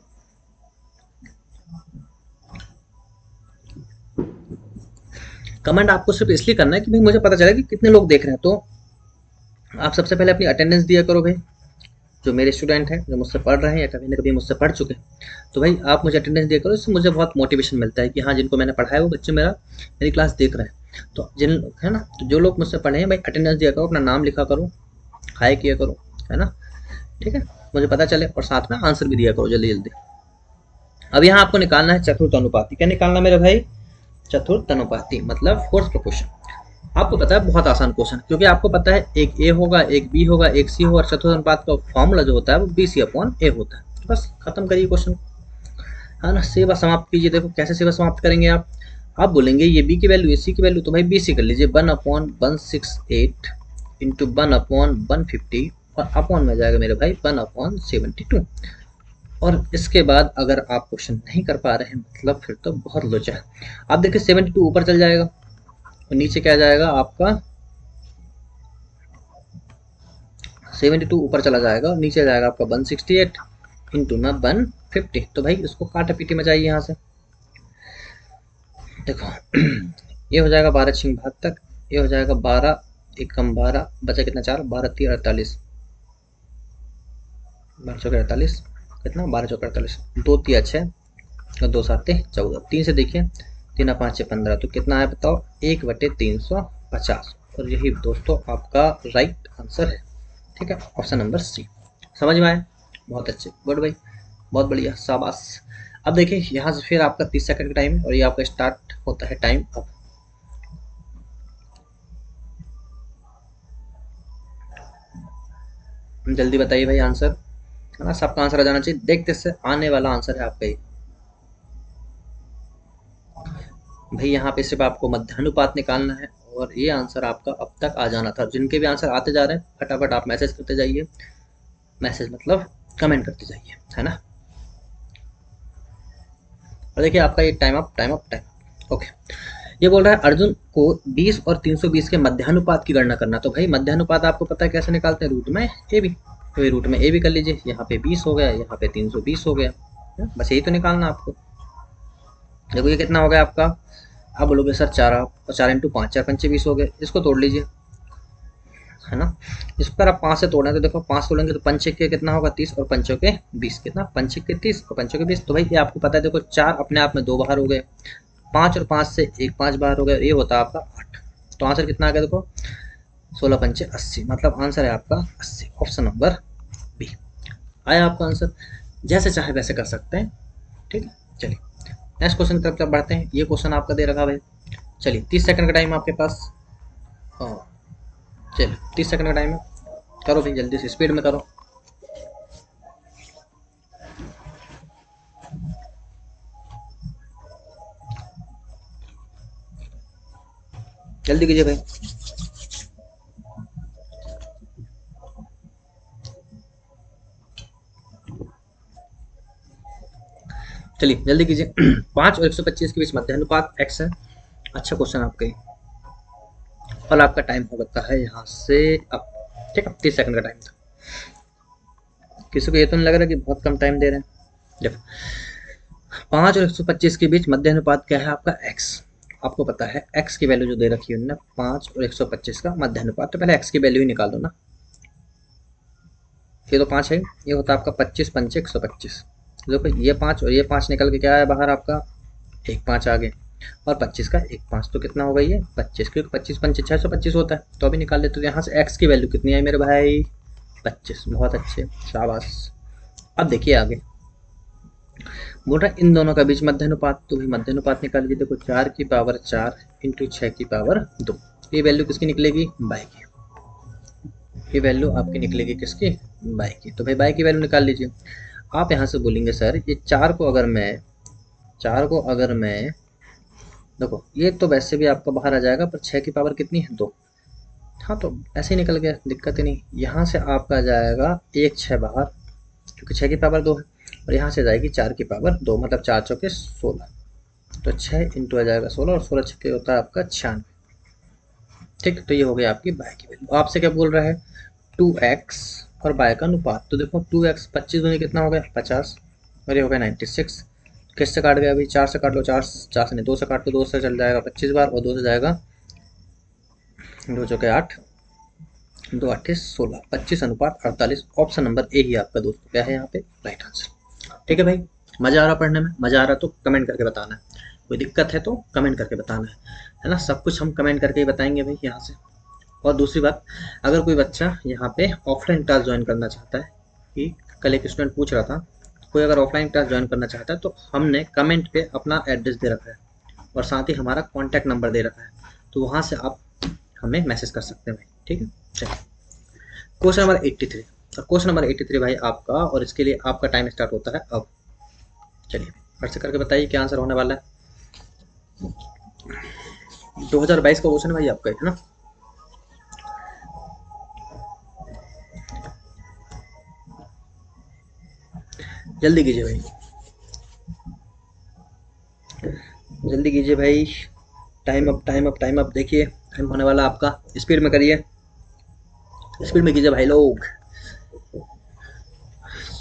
कमेंट आपको सिर्फ इसलिए करना है कि भाई मुझे पता चले कि कितने लोग देख रहे हैं। तो आप सबसे पहले अपनी अटेंडेंस दिया करो भाई। जो मेरे स्टूडेंट हैं, जो मुझसे पढ़ रहे हैं या कभी ना कभी मुझसे पढ़ चुके हैं, तो भाई आप मुझे अटेंडेंस दिया करो। इससे मुझे बहुत मोटिवेशन मिलता है कि हाँ, जिनको मैंने पढ़ाया वो बच्चे मेरी क्लास देख रहे हैं। तो जिन है ना, तो जो लोग मुझसे पढ़े हैं भाई, अटेंडेंस दिया करो, अपना नाम लिखा करो, हाई किया करो, है ना। ठीक है, मुझे पता चले, और साथ में आंसर भी दिया करो जल्दी जल्दी। अब यहाँ आपको निकालना है चतुर्थ अनुपाती। क्या निकालना मेरे भाई, चतुर्थ अनुपाती मतलब फोर्थ प्रोपोर्शन। आपको पता है बहुत आसान क्वेश्चन, क्योंकि आपको पता है एक ए होगा, एक बी होगा, एक सी होगा, और चतुर्थ अनुपात का फॉर्मूला जो होता है वो बी सी अपॉन ए होता है। तो बस खत्म करिए क्वेश्चन, है ना। सेवा समाप्त कीजिए। देखो कैसे सेवा समाप्त करेंगे आप बोलेंगे ये बी की वैल्यू, ये सी की वैल्यू, तो भाई बी सी कर लीजिए। 1/168 इंटू 1/150, और अपॉन में जाएगा मेरे भाई 1/72। और इसके बाद अगर आप क्वेश्चन नहीं कर पा रहे हैं, मतलब फिर तो बहुत लोचा है। आप देखिए 72 ऊपर चल जाएगा, और नीचे क्या जाएगा आपका, 72 ऊपर चला जाएगा, और नीचे जाएगा आपका 168 इंटू ना 150। तो भाई इसको काटा पीटी में जाइए यहाँ से। देखो ये हो जाएगा 12 छिंग बहत्तर, ये हो जाएगा 12 एक कम 12, बचा कितना 4, 12 3 48, 12 चौके 48, कितना 12 चौके 48, 2 3 6 और 2 7 14, 3 से देखिए, 3 5 6 15, तो कितना है बताओ, 1/350। और यही दोस्तों आपका राइट आंसर है। ठीक है, ऑप्शन नंबर सी। समझ में आए, बहुत अच्छे, गुड भाई, बहुत बढ़िया, शाबाश। अब देखिए यहाँ से फिर आपका 30 सेकंड का टाइम है, और ये आपका स्टार्ट होता है टाइम अब। जल्दी बताइए भाई आंसर, है ना, सबका आंसर आ जाना चाहिए। देखते से आने वाला आंसर है आपका ये भाई। यहाँ पे सिर्फ आपको मध्यानुपात निकालना है, और ये आंसर आपका अब तक आ जाना था। जिनके भी आंसर आते जा रहे हैं फटाफट आप मैसेज करते जाइए, मैसेज मतलब कमेंट करते जाइए, है ना। और देखिए आपका ये time up time up time up. Okay, ये बोल रहा है अर्जुन को 20 और 320 के मध्यानुपात की गणना करना। तो भाई मध्यानुपात आपको पता है कैसे निकालते हैं, रूट में ए बी। तो ये रूट में ए बी कर लीजिए, यहाँ पे 20 हो गया, यहाँ पे 320 हो गया, बस यही तो निकालना आपको। देखो ये कितना हो गया आपका, आप बोलोगे सर 4, और 4 इंटू 5, 4 पंचे 20 हो गए। इसको तोड़ लीजिए, है ना। इस पर आप 5 से तोड़ें तो देखो 5 तोड़ेंगे तो पंचे के कितना होगा 30, और पंचों के 20, कितना पंचे के 30 और पंचों के 20। तो भाई ये आपको पता है, देखो 4 अपने आप में 2 बाहर हो गए, 5 और 5 से 1 5 बाहर हो गया, ये होता है आपका 8। तो आंसर कितना आ गया देखो, 16 पंचे 80, मतलब आंसर है आपका 80, ऑप्शन नंबर बी। आया आपका आंसर, जैसे चाहे वैसे कर सकते हैं। ठीक है, चलिए नेक्स्ट क्वेश्चन की तरफ बढ़ते हैं। ये क्वेश्चन आपका दे रखा भाई। चलिए 30 सेकंड का टाइम आपके पास। हाँ चलिए 30 सेकंड का टाइम है, करो भाई जल्दी से, स्पीड में करो। जल्दी कीजिए भाई। चलिए जल्दी कीजिए। 5 और 125 के बीच मध्य अनुपात x है। अच्छा क्वेश्चन आपका ये। और आपका टाइम हो सकता है यहाँ से अब, ठीक है, 30 सेकंड का टाइम था। किसी को ये तो नहीं लग रहा कि बहुत कम टाइम दे रहे हैं। देखो 5 और 125 के बीच मध्य अनुपात क्या है आपका x। आपको पता है x की वैल्यू जो दे रखी है उन्होंने 5 और 125 का मध्य अनुपात, तो पहले x की वैल्यू ही निकाल दो ना। ये तो 5 है, ये होता है आपका 25 पंचे 125। देखो ये 5 और ये 5 निकल के क्या आया बाहर आपका, एक 5 आगे, और 25 का एक 5, तो कितना होगा ये 25, क्योंकि 25 पंचे 625 होता है। तो अभी निकाल लेते, तो यहाँ से x की वैल्यू कितनी आई मेरे भाई, 25। बहुत अच्छे, शाबाश। अब देखिए आगे बोल रहा है इन दोनों का बीच मध्य अनुपात, तो भी मध्य अनुपात निकाल लीजिए। देखो 4 की पावर 4 इंटू 6 की पावर 2, ये वैल्यू किसकी निकलेगी, बाई की। ये वैल्यू आपकी निकलेगी किसकी, बाई की। तो भाई बाई की वैल्यू निकाल लीजिए। आप यहाँ से बोलेंगे सर ये 4 को अगर मैं देखो ये तो वैसे भी आपका बाहर आ जाएगा, पर 6 की पावर कितनी है 2। हाँ तो ऐसे ही निकल गया, दिक्कत ही नहीं। यहाँ से आपका जाएगा एक 6 बाहर, क्योंकि 6 की पावर 2 है, और यहाँ से जाएगी 4 की पावर 2, मतलब 4 चौके 16। तो 6 इंटू आ जाएगा 16, और 16 छक्के होता है आपका 96। ठीक, तो ये हो गया आपकी बाय की वैल्यू। आपसे क्या बोल रहा है, 2x और बाय का अनुपात। तो देखो 2x 25 दूनी कितना हो गया 50, और ये हो गया 96। किससे काट गया अभी, 4 से काट लो, 4 से नहीं 2 से काट लो, 2 से चल जाएगा 25 बार, और 2 से जाएगा 2 चौके 8, 2 8 16, 25 अनुपात 48। ऑप्शन नंबर ए ही आपका दोस्तों क्या है यहाँ पे राइट आंसर। ठीक है भाई, मजा आ रहा पढ़ने में, मजा आ रहा तो कमेंट करके बताना है, कोई दिक्कत है तो कमेंट करके बताना है ना। सब कुछ हम कमेंट करके ही बताएंगे भाई यहाँ से। और दूसरी बात, अगर कोई बच्चा यहाँ पे ऑफलाइन क्लास ज्वाइन करना चाहता है, कि कल एक स्टूडेंट पूछ रहा था, कोई अगर ऑफलाइन क्लास ज्वाइन करना चाहता है, तो हमने कमेंट पे अपना एड्रेस दे रखा है, और साथ ही हमारा कॉन्टैक्ट नंबर दे रखा है, तो वहाँ से आप हमें मैसेज कर सकते हैं भाई। ठीक है, चलिए क्वेश्चन नंबर 83। और क्वेश्चन नंबर 83 भाई आपका, और इसके लिए आपका टाइम स्टार्ट होता है अब। चलिए फट से करके बताइए क्या आंसर होने वाला है। 2022 का क्वेश्चन है भाई आपका, है ना। जल्दी कीजिए भाई, जल्दी कीजिए भाई। Time up time up time up, देखिए टाइम होने वाला आपका, स्पीड में करिए, स्पीड में कीजिए भाई लोग।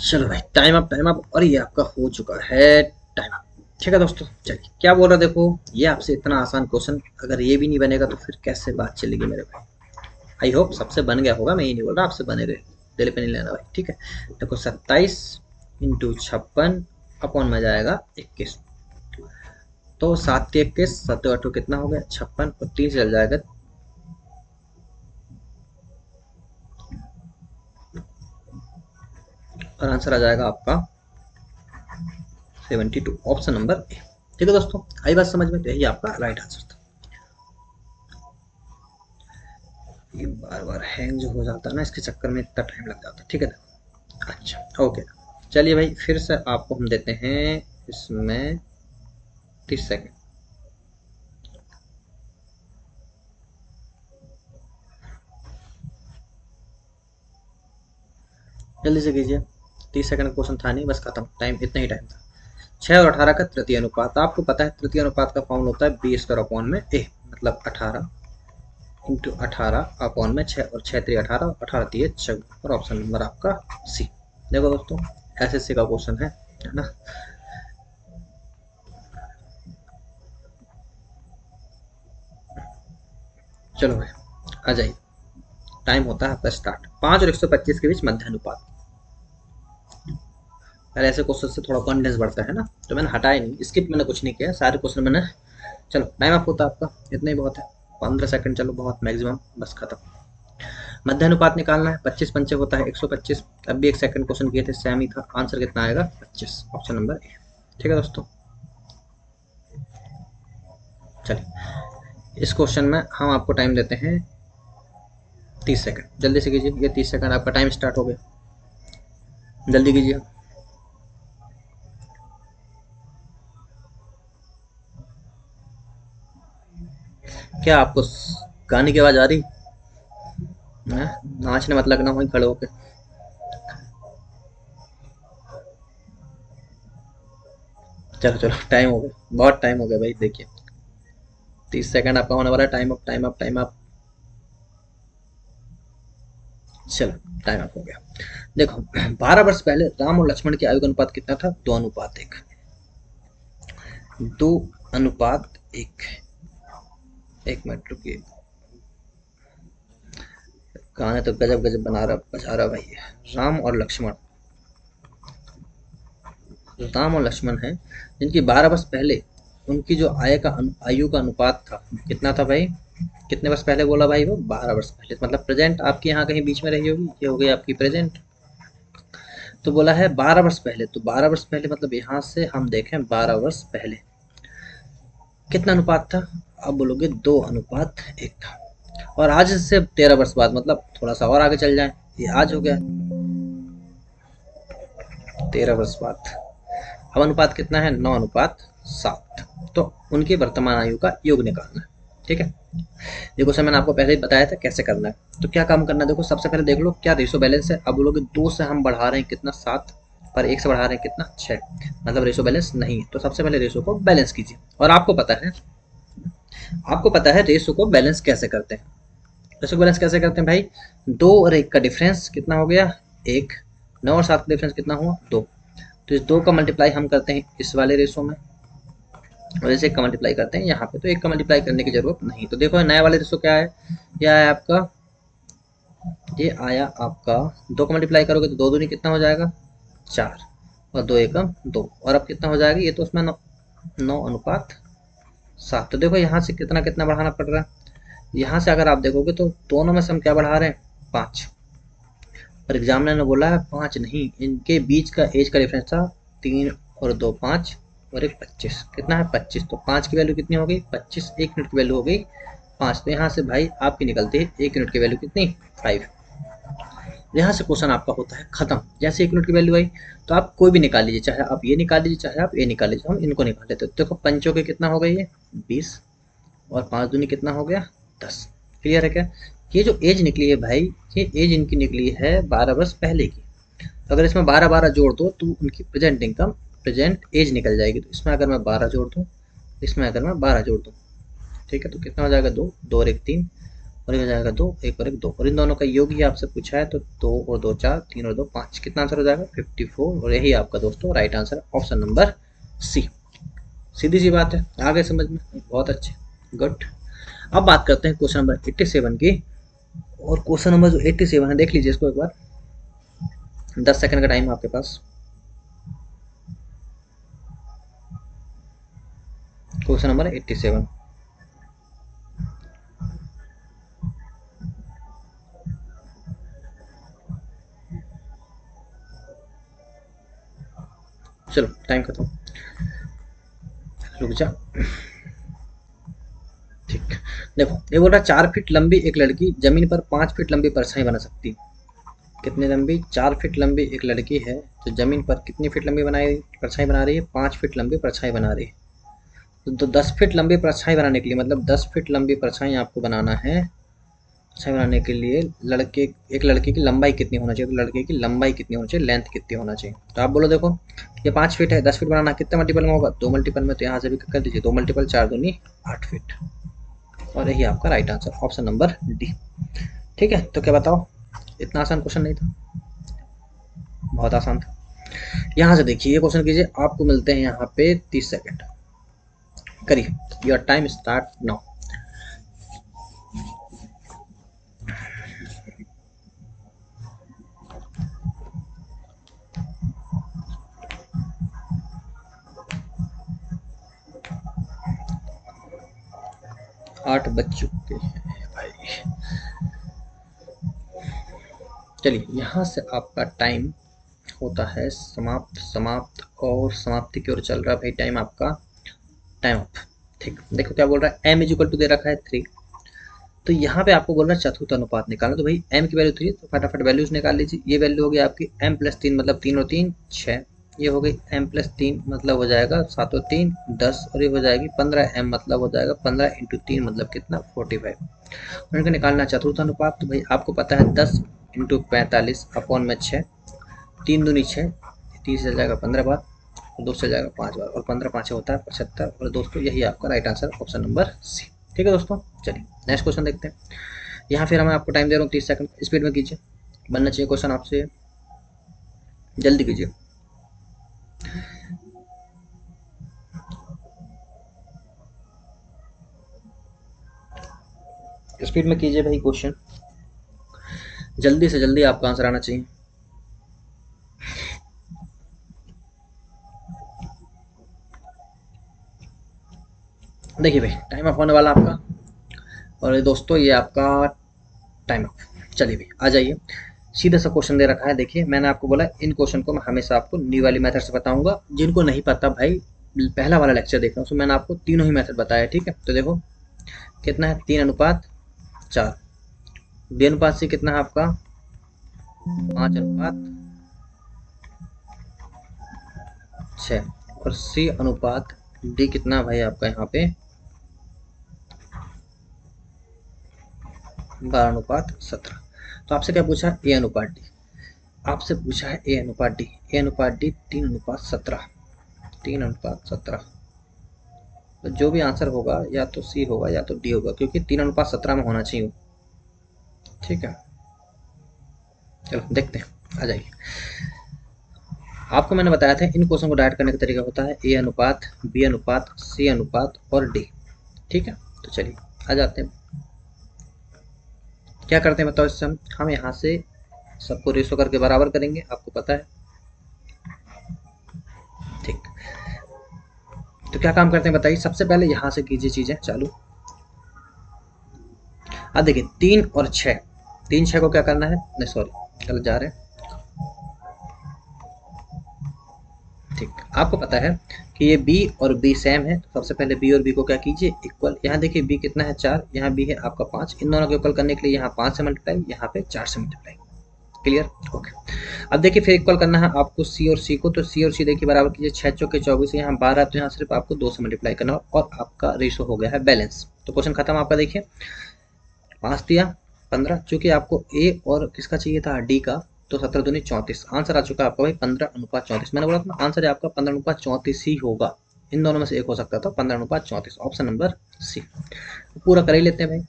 चलो भाई टाइम अप, और ये आपका हो चुका है टाइम अप। ठीक है दोस्तों, चलिए क्या बोल रहा, देखो ये आपसे इतना आसान क्वेश्चन, अगर ये भी नहीं बनेगा तो फिर कैसे बात चलेगी मेरे भाई। आई होप सबसे बन गया होगा, मैं ये नहीं बोल रहा आपसे बने रहे, दिल पे नहीं लेना भाई। ठीक है, देखो 27 इंटू 56 अपॉन में जाएगा 21, तो 7 के 21, 7 8 कितना हो गया 56, और 3 से चल जाएगा, और आंसर आ जाएगा आपका 72, ऑप्शन नंबर ए। ठीक है दोस्तों, आई बात समझ में, तो यही आपका राइट आंसर था। ये बार बार हैंग जो हो जाता है ना, इसके चक्कर में इतना टाइम लग जाता है। ठीक है, अच्छा ओके, चलिए भाई फिर से आपको हम देते हैं इसमें 30 सेकेंड। जल्दी से कीजिए, 30 सेकंड का क्वेश्चन था नहीं, बस खत्म, टाइम इतना ही टाइम था। 6 और 18 का तृतीय अनुपात, आपको पता है तृतीय अनुपात का फॉर्मूला होता है बी स्क्वायर अपॉन में ए, मतलब 18 इंटू 18 अपॉन में 6, और 6 3 18, 18 3 14, और ऑप्शन नंबर आपका सी। देखो दोस्तों एसएससी का क्वेश्चन है ना। चलो भाई आ जाइए, टाइम होता है आपका स्टार्ट। 5 और 125 के बीच मध्य अनुपात। पहले ऐसे क्वेश्चन से थोड़ा कॉन्फिडेंस बढ़ता है ना, तो मैंने हटाया नहीं, स्किप मैंने कुछ नहीं किया, सारे क्वेश्चन मैंने। चलो टाइम अप होता है आपका, इतना ही बहुत है, 15 सेकंड, चलो बहुत मैक्सिमम, बस खत्म। मध्य अनुपात निकालना है, 25 पंचे होता है 125। अब भी एक सेकंड क्वेश्चन किए थे, सेम ही था, आंसर कितना आएगा 25, ऑप्शन नंबर ए। ठीक है दोस्तों, चलिए इस क्वेश्चन में हम आपको टाइम देते हैं 30 सेकंड। जल्दी से कीजिए, ये 30 सेकंड आपका टाइम स्टार्ट हो गया, जल्दी कीजिए। क्या आपको गाने की आवाज आ रही है, नाचने मत लगना वहीं खड़े होके। चलो चलो, टाइम हो गया, बहुत टाइम हो गया भाई। देखिए 30 सेकंड आपका होने वाला है। Time up, time up, time up. चलो टाइम अप हो गया। देखो 12 वर्ष पहले राम और लक्ष्मण की आयु का अनुपात कितना था? 2:1। 2:1। एक मिनट रुकिए, गाने तो गजब गजब बजा रहा भाई। राम और लक्ष्मण हैं जिनकी 12 वर्ष पहले उनकी जो आयु का अनुपात था कितना था भाई? कितने वर्ष पहले बोला भाई? वो 12 वर्ष पहले, मतलब प्रेजेंट आपकी यहाँ कहीं बीच में रही होगी, ये हो गई आपकी प्रेजेंट। तो बोला है 12 वर्ष पहले, तो 12 वर्ष पहले मतलब यहाँ से हम देखें 12 वर्ष पहले कितना अनुपात था? अब बोलोगे 2:1 था। और आज से 13 वर्ष बाद, मतलब थोड़ा सा और आगे चल जाए, ये आज हो गया 13 वर्ष बाद। अब अनुपात कितना है? 9:7। तो उनकी वर्तमान आयु का योग निकालना है। ठीक है, देखो सर मैंने आपको पहले ही बताया था कैसे करना है। तो क्या काम करना है, देखो सबसे पहले देख लो क्या रेशो बैलेंस है। अब बोलोगे 2 से हम बढ़ा रहे हैं कितना? 7, पर 1 से बढ़ा रहे हैं कितना? 6, मतलब रेशो बैलेंस नहीं है। तो सबसे पहले रेशो को बैलेंस कीजिए। और आपको पता है रेशो को बैलेंस कैसे करते हैं। रेशो बैलेंस कैसे करते हैं भाई? 2 और 1 का डिफरेंस कितना हो गया? 1। 9 और 7 का डिफरेंस कितना हुआ? 2। तो इस 2 का मल्टीप्लाई हम करते हैं इस वाले रेशो में, और इसे 1 का मल्टीप्लाई करते हैं यहाँ पे। तो 1 का मल्टीप्लाई करने की जरूरत नहीं। तो देखो नया वाले रेशो क्या है? ये आया आपका, ये आया आपका 2 का मल्टीप्लाई करोगे तो 2 दूनी कितना हो जाएगा? 4, और 2 एकम 2, और अब कितना हो जाएगा? ये तो उसमें 9:7। तो देखो यहाँ से कितना कितना बढ़ाना पड़ रहा है। यहाँ से अगर आप देखोगे तो दोनों में से हम क्या बढ़ा रहे हैं? 5। और एग्जामिनर ने बोला है 5 नहीं, इनके बीच का एज का डिफरेंस था 3 और 2 5, और 1 25। कितना है? 25। तो 5 की वैल्यू कितनी हो गई? 25। 1 यूनिट की वैल्यू हो गई 5। तो यहाँ से भाई आपकी निकलती है 1 यूनिट की वैल्यू कितनी? 5। यहाँ से क्वेश्चन आपका होता है खत्म। जैसे 1 यूनिट की वैल्यू आई तो आप कोई भी निकाल लीजिए, चाहे आप ये निकाल लीजिए, चाहे आप ये निकाल लीजिए। हम इनको निकाल लेते। देखो पंचों के कितना हो गई? ये 20, और 5 दूनी कितना हो गया? 10। क्लियर है क्या? ये जो एज निकली है भाई, ये एज इनकी निकली है 12 वर्ष पहले की। तो अगर इसमें 12 जोड़ दो तो उनकी प्रेजेंट इनकम, प्रेजेंट एज निकल जाएगी। तो इसमें अगर मैं 12 जोड़ दूँ, इसमें अगर मैं 12 जोड़ दूँ, ठीक है, तो कितना हो जाएगा? 2, 2 और 1 3, और ये हो जाएगा 2, 1 और 1 2, और इन दोनों का योग ही आपसे पूछा है। तो 2 और 2 4, 3 और 2 5, कितना आंसर हो जाएगा? 54। और यही आपका दोस्तों right answer, option number C. सीधी सी बात है, आ गए समझ में? बहुत अच्छे, गुड। अब बात करते हैं क्वेश्चन नंबर 87 की। और क्वेश्चन नंबर जो 87 है, देख लीजिए इसको एक बार। 10 सेकंड का टाइम है आपके पास। Question number 87। चलो टाइम खत्म, रुक जा। ठीक, देखो ये बोल रहा है 4 फीट लंबी एक लड़की जमीन पर 5 फीट लंबी परछाई बना सकती। कितनी लंबी? 4 फीट लंबी एक लड़की है जो जमीन पर कितनी फीट लंबी परछाई बना रही है? 5 फीट लंबी परछाई बना रही है। तो 10 फीट लंबी परछाई बनाने के लिए, मतलब 10 फीट लंबी परछाई आपको बनाना है। परछाई बनाने के लिए एक लड़के की लंबाई कितनी होना चाहिए? तो लड़के की लंबाई कितनी होनी चाहिए? लेंथ कितनी होना चाहिए? तो आप बोलो देखो ये 5 फीट है, 10 फीट बनाना कितने मल्टीपल में होगा? 2 मल्टीपल में। तो यहाँ से भी कर दीजिए 2 मल्टीपल, 4 दूनी 8 फीट। और यही आपका right answer, option number D. ठीक है, तो क्या बताओ, इतना आसान क्वेश्चन नहीं था? बहुत आसान था। यहाँ से देखिए ये क्वेश्चन कीजिए, आपको मिलते हैं यहाँ पे 30 सेकंड। करिए, योर टाइम स्टार्ट नाउ। आठ बज चुके हैं भाई। चलिए यहाँ से आपका टाइम होता है समाप्त, समाप्त और समाप्ति की ओर चल रहा है भाई टाइम आपका, टाइम अप। ठीक, देखो क्या बोल रहा है, m इक्वल टू दे रखा है 3। तो यहाँ पे आपको बोल रहा है चतुर्थ अनुपात निकालना। तो भाई m की वैल्यू 3, तो फटाफट वैल्यूज निकाल लीजिए। ये वैल्यू हो गई आपकी m प्लस 3, मतलब 3 और 3 6। ये हो गई m प्लस 3, मतलब हो जाएगा 7 और 3 10, और ये हो जाएगी 15 m, मतलब हो जाएगा 15 इंटू 3, मतलब कितना? 45। और इनका निकालना चतुर्थ अनुपात। तो भाई आपको पता है 10 इंटू 45 अपॉन में 6, 3 दूनी 6, 30 चल जाएगा 15 बार, दो से जाएगा 5 बार और 15 5 होता है 75। और दोस्तों यही आपका right answer option number C. ठीक है दोस्तों, चलिए नेक्स्ट क्वेश्चन देखते हैं। यहाँ फिर मैं आपको टाइम दे रहा हूँ 30 सेकंड, स्पीड में कीजिए, बनना चाहिए क्वेश्चन आपसे, जल्दी कीजिए। स्पीड में कीजिए भाई क्वेश्चन, जल्दी से जल्दी आपका आंसर आना चाहिए। देखिए भाई टाइम अप होने वाला आपका, और ये दोस्तों ये आपका टाइम अप। चलिए भाई आ जाइए, सीधा सा क्वेश्चन दे रखा है। देखिए मैंने आपको बोला इन क्वेश्चन को मैं हमेशा आपको न्यू वाली मेथड से बताऊंगा। जिनको नहीं पता भाई पहला वाला लेक्चर देखना, उसमें मैंने आपको तीनों ही मेथड बताया। ठीक है, तो देखो कितना है 3:4, बी अनुपात सी कितना है आपका 5:6, और सी अनुपात डी कितना भाई आपका यहाँ पे 12:17। तो आपसे क्या पूछा, ए अनुपात डी, आपसे पूछा है ए अनुपात डी। ए अनुपात डी 3:17, 3:17। तो जो भी आंसर होगा या तो सी होगा या तो डी होगा, क्योंकि 3:17 में होना चाहिए। ठीक है, चलो देखते हैं, आ जाइए। आपको मैंने बताया था इन क्वेश्चन को डायरेक्ट करने का तरीका होता है ए अनुपात, बी अनुपात, सी अनुपात और डी। ठीक है, तो चलिए आ जाते हैं। क्या करते हैं बताओ, इससे हम यहाँ से सबको रेशो करके बराबर करेंगे, आपको पता है। ठीक, तो क्या काम करते हैं बताइए। सबसे पहले यहाँ से कीजिए चीजें चालू। अब देखिए 3 और 6, 3 6 को क्या करना है, नहीं सॉरी गलत जा रहे हैं। ठीक, आपको पता है कि ये b और b सेम है, तो सबसे पहले b और b को क्या कीजिए इक्वल। यहाँ देखिए b कितना है 4, यहाँ b है आपका 5, इन दोनों को इक्वल करने के लिए यहाँ 5 से मल्टीप्लाई, यहाँ पे 4 से मल्टीप्लाई। Clear, okay. अब देखिए फिर इक्वल करना है आपको c और c को, तो c और c देखिए बराबर कीजिए, 6 चौके 24, यहाँ 12, तो यहाँ सिर्फ आपको 2 से मल्टीप्लाई करना और आपका रेशो हो गया है बैलेंस। तो क्वेश्चन खत्म आपका। देखिए 5 दिया 15, चूंकि आपको a और किसका चाहिए था d का, तो 17 दूनी 34, आंसर आ चुका है आपका भाई 15:34। मैंने बोला था आंसर है आपका 15:34 ही होगा, इन दोनों में से एक हो सकता था, 15:34 ऑप्शन नंबर सी। पूरा कर ही लेते हैं भाई।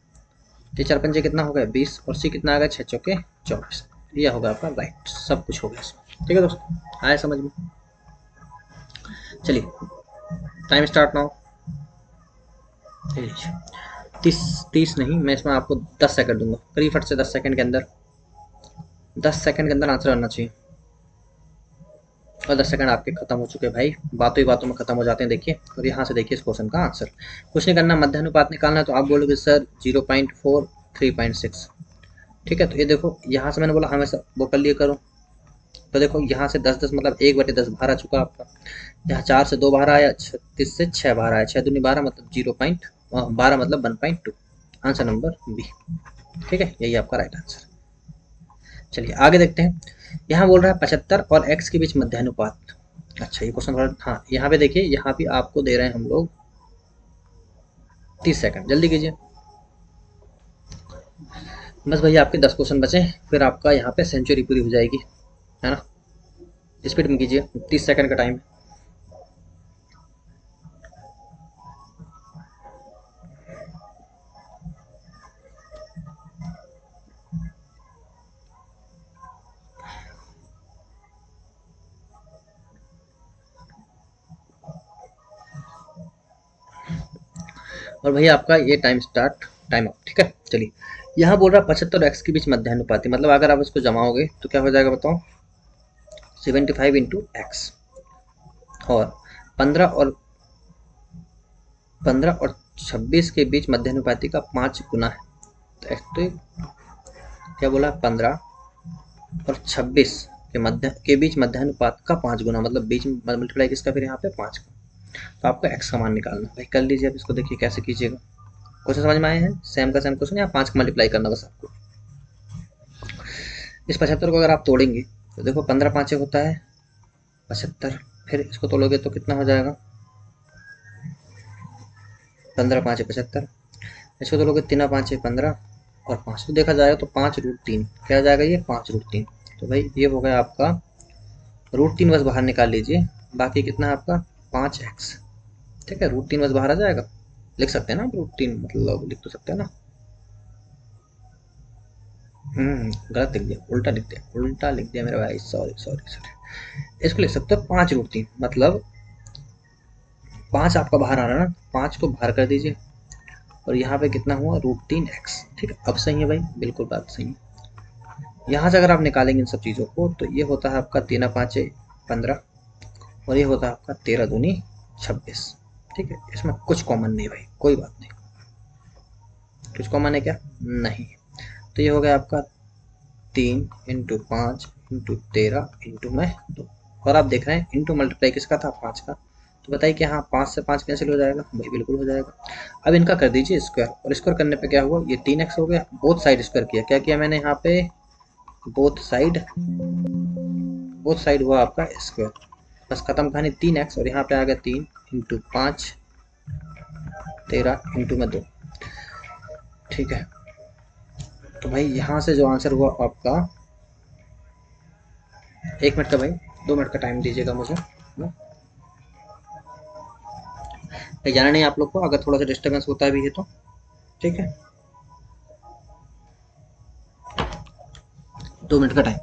ये 4 पंजे कितना हो गया 20, और सी कितना आ गया 6 चौके 24, यह होगा आपका राइट। सब कुछ हो गया इसमें। ठीक है दोस्तों, आए समझ में। चलिए टाइम स्टार्ट नाउ। 30 नहीं, मैं इसमें आपको 10 सेकंड दूंगा, करीब फट से 10 सेकंड के अंदर, 10 सेकंड के अंदर आंसर आना चाहिए। और 10 सेकंड आपके खत्म हो चुके भाई, बातों ही बातों में खत्म हो जाते हैं। देखिए और यहाँ से देखिए इस क्वेश्चन का आंसर, कुछ नहीं करना, मध्यानुपात निकालना है। तो आप बोलोगे सर 0.4 3.6। ठीक है, तो ये देखो यहाँ से मैंने बोला हमेशा वो कर लिए करो, तो देखो यहाँ से 10 10 मतलब 1/10 बाहर आ चुका आपका, यहाँ 4 से 2 बाहर आया, 36 से 6 बाहर आया, 6 दूनी 12 मतलब 0.12 मतलब 1.2, आंसर नंबर बी। ठीक है, यही आपका राइट आंसर। चलिए आगे देखते हैं। यहाँ बोल रहा है 75 और x के बीच मध्यानुपात। अच्छा ये क्वेश्चन थोड़ा, हाँ यहाँ पे देखिए, यहाँ भी आपको दे रहे हैं हम लोग 30 सेकंड, जल्दी कीजिए। बस भैया आपके 10 क्वेश्चन बचे, फिर आपका यहाँ पे सेंचुरी पूरी हो जाएगी, है ना। स्पीड में कीजिए, 30 सेकंड का टाइम। और भैया आपका ये टाइम अप। ठीक है, चलिए यहाँ बोल रहा है 75 और एक्स के बीच मध्यानुपाती, मतलब अगर आप इसको जमाओगे तो क्या हो जाएगा बताओ, 75 इंटू एक्स, और 15 और 26 के बीच मध्यानुपाती का 5 गुना है। तो एक्स तो क्या बोला 15 और 26 के बीच मध्यानुपात का 5 गुना, मतलब बीच में मल्टीप्लाई किसका फिर यहाँ पे 5 का। तो आपको एक्स का मान निकालना भाई, कर लीजिए। अब इसको देखिए कैसे कीजिएगा, क्वेश्चन समझ में आए हैं, सेम का सेम क्वेश्चन, यहाँ 5 का मल्टीप्लाई करना बस आपको। इस 75 को अगर आप तोड़ेंगे तो देखो 15 5 होता है 75, फिर इसको तोड़ोगे तो कितना हो जाएगा 15 5 75, इसको तोड़ोगे 3 5 15 और 5, तो देखा जाएगा तो 5√3 क्या जाएगा ये 5√3। तो भाई ये हो गया आपका √3, बस बाहर निकाल लीजिए, बाकी कितना है आपका 5x। ठीक है, √3 बस बाहर आ जाएगा, लिख सकते हैं ना √3, मतलब लिख तो सकते हैं ना। गलत लिख दिया, उल्टा लिख दिया, उल्टा लिख दिया मेरे भाई, सॉरी सॉरी सॉरी। इसको लिख सकते हो 5√3, मतलब 5 आपका बाहर आ रहा है ना, 5 को बाहर कर दीजिए और यहाँ पे कितना हुआ √3x। ठीक है, अब सही है भाई, बिल्कुल बात सही है। यहाँ से अगर आप निकालेंगे इन सब चीज़ों को तो ये होता है आपका 3×5 = 15 और ये होता है आपका 13×2 = 26। ठीक है, इसमें कुछ कॉमन नहीं भाई, कोई बात नहीं। कुछ कॉमन है क्या? नहीं। तो ये हो गया आपका 3×5×13 × 2। और आप देख रहे हैं इंटू मल्टीप्लाई किसका था? 5 का। तो बताइए कि हाँ 5 से 5 कैंसिल हो जाएगा? भाई बिल्कुल हो जाएगा। अब इनका कर दीजिए स्क्वायर, और स्क्वायर करने पे क्या हुआ, ये 3x हो गया। बोथ साइड स्क्वायर किया, क्या किया मैंने यहाँ पे? बोथ साइड हुआ आपका स्क्वायर। बस खत्म कहानी। 3x और यहाँ पे आ गया 3×5 13 × 2। ठीक है, तो भाई यहाँ से जो आंसर हुआ आपका, 1 मिनट का भाई, 2 मिनट का टाइम दीजिएगा मुझे ना। जाना नहीं आप लोग को, अगर थोड़ा सा डिस्टर्बेंस होता भी है तो ठीक है, 2 मिनट का टाइम।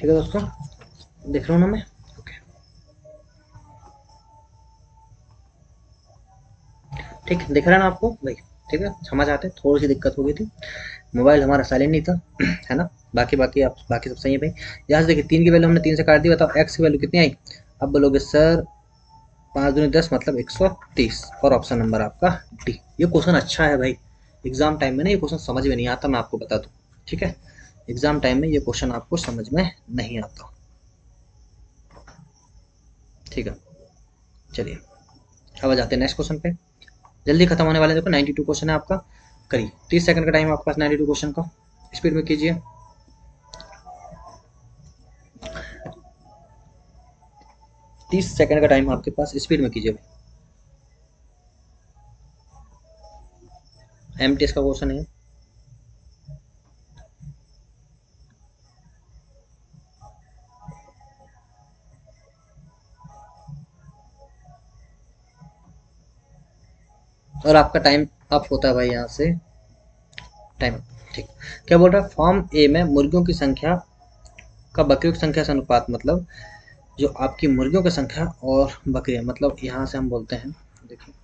ठीक है दोस्तों, देख रहा हूँ ना मैं। ओके, ठीक दिख रहा है ना आपको भाई? ठीक है, समझ आते, थोड़ी सी दिक्कत हो गई थी, मोबाइल हमारा साइलेंट नहीं था है ना। बाकी बाकी आप बाकी सब सही है भाई। यहाँ से देखिए 3 की वैल्यू हमने 3 से काट दी, बताओ x की वैल्यू कितनी आई? अब बोलोगे सर 5×10 मतलब 130, और ऑप्शन नंबर आपका डी। ये क्वेश्चन अच्छा है भाई, एग्जाम टाइम में ना ये क्वेश्चन समझ में नहीं आता, मैं आपको बता दूं। ठीक है, एग्जाम टाइम में ये क्वेश्चन आपको समझ में नहीं आता। ठीक है, चलिए अब आ जाते हैं नेक्स्ट क्वेश्चन पे। जल्दी खत्म होने वाले, देखो 92 क्वेश्चन है आपका, करिए। 30 सेकंड का टाइम है आपके पास 92 क्वेश्चन का, स्पीड में कीजिए। 30 सेकंड का टाइम है आपके पास, स्पीड में कीजिए। एमटीएस का क्वेश्चन है। और आपका टाइम अप होता है भाई यहाँ से, टाइम अप। ठीक, क्या बोल रहा है? फॉर्म ए में मुर्गियों की संख्या का बकरियों की संख्या से अनुपात, मतलब जो आपकी मुर्गियों की संख्या और बकरियां, मतलब यहाँ से हम बोलते हैं, देखिए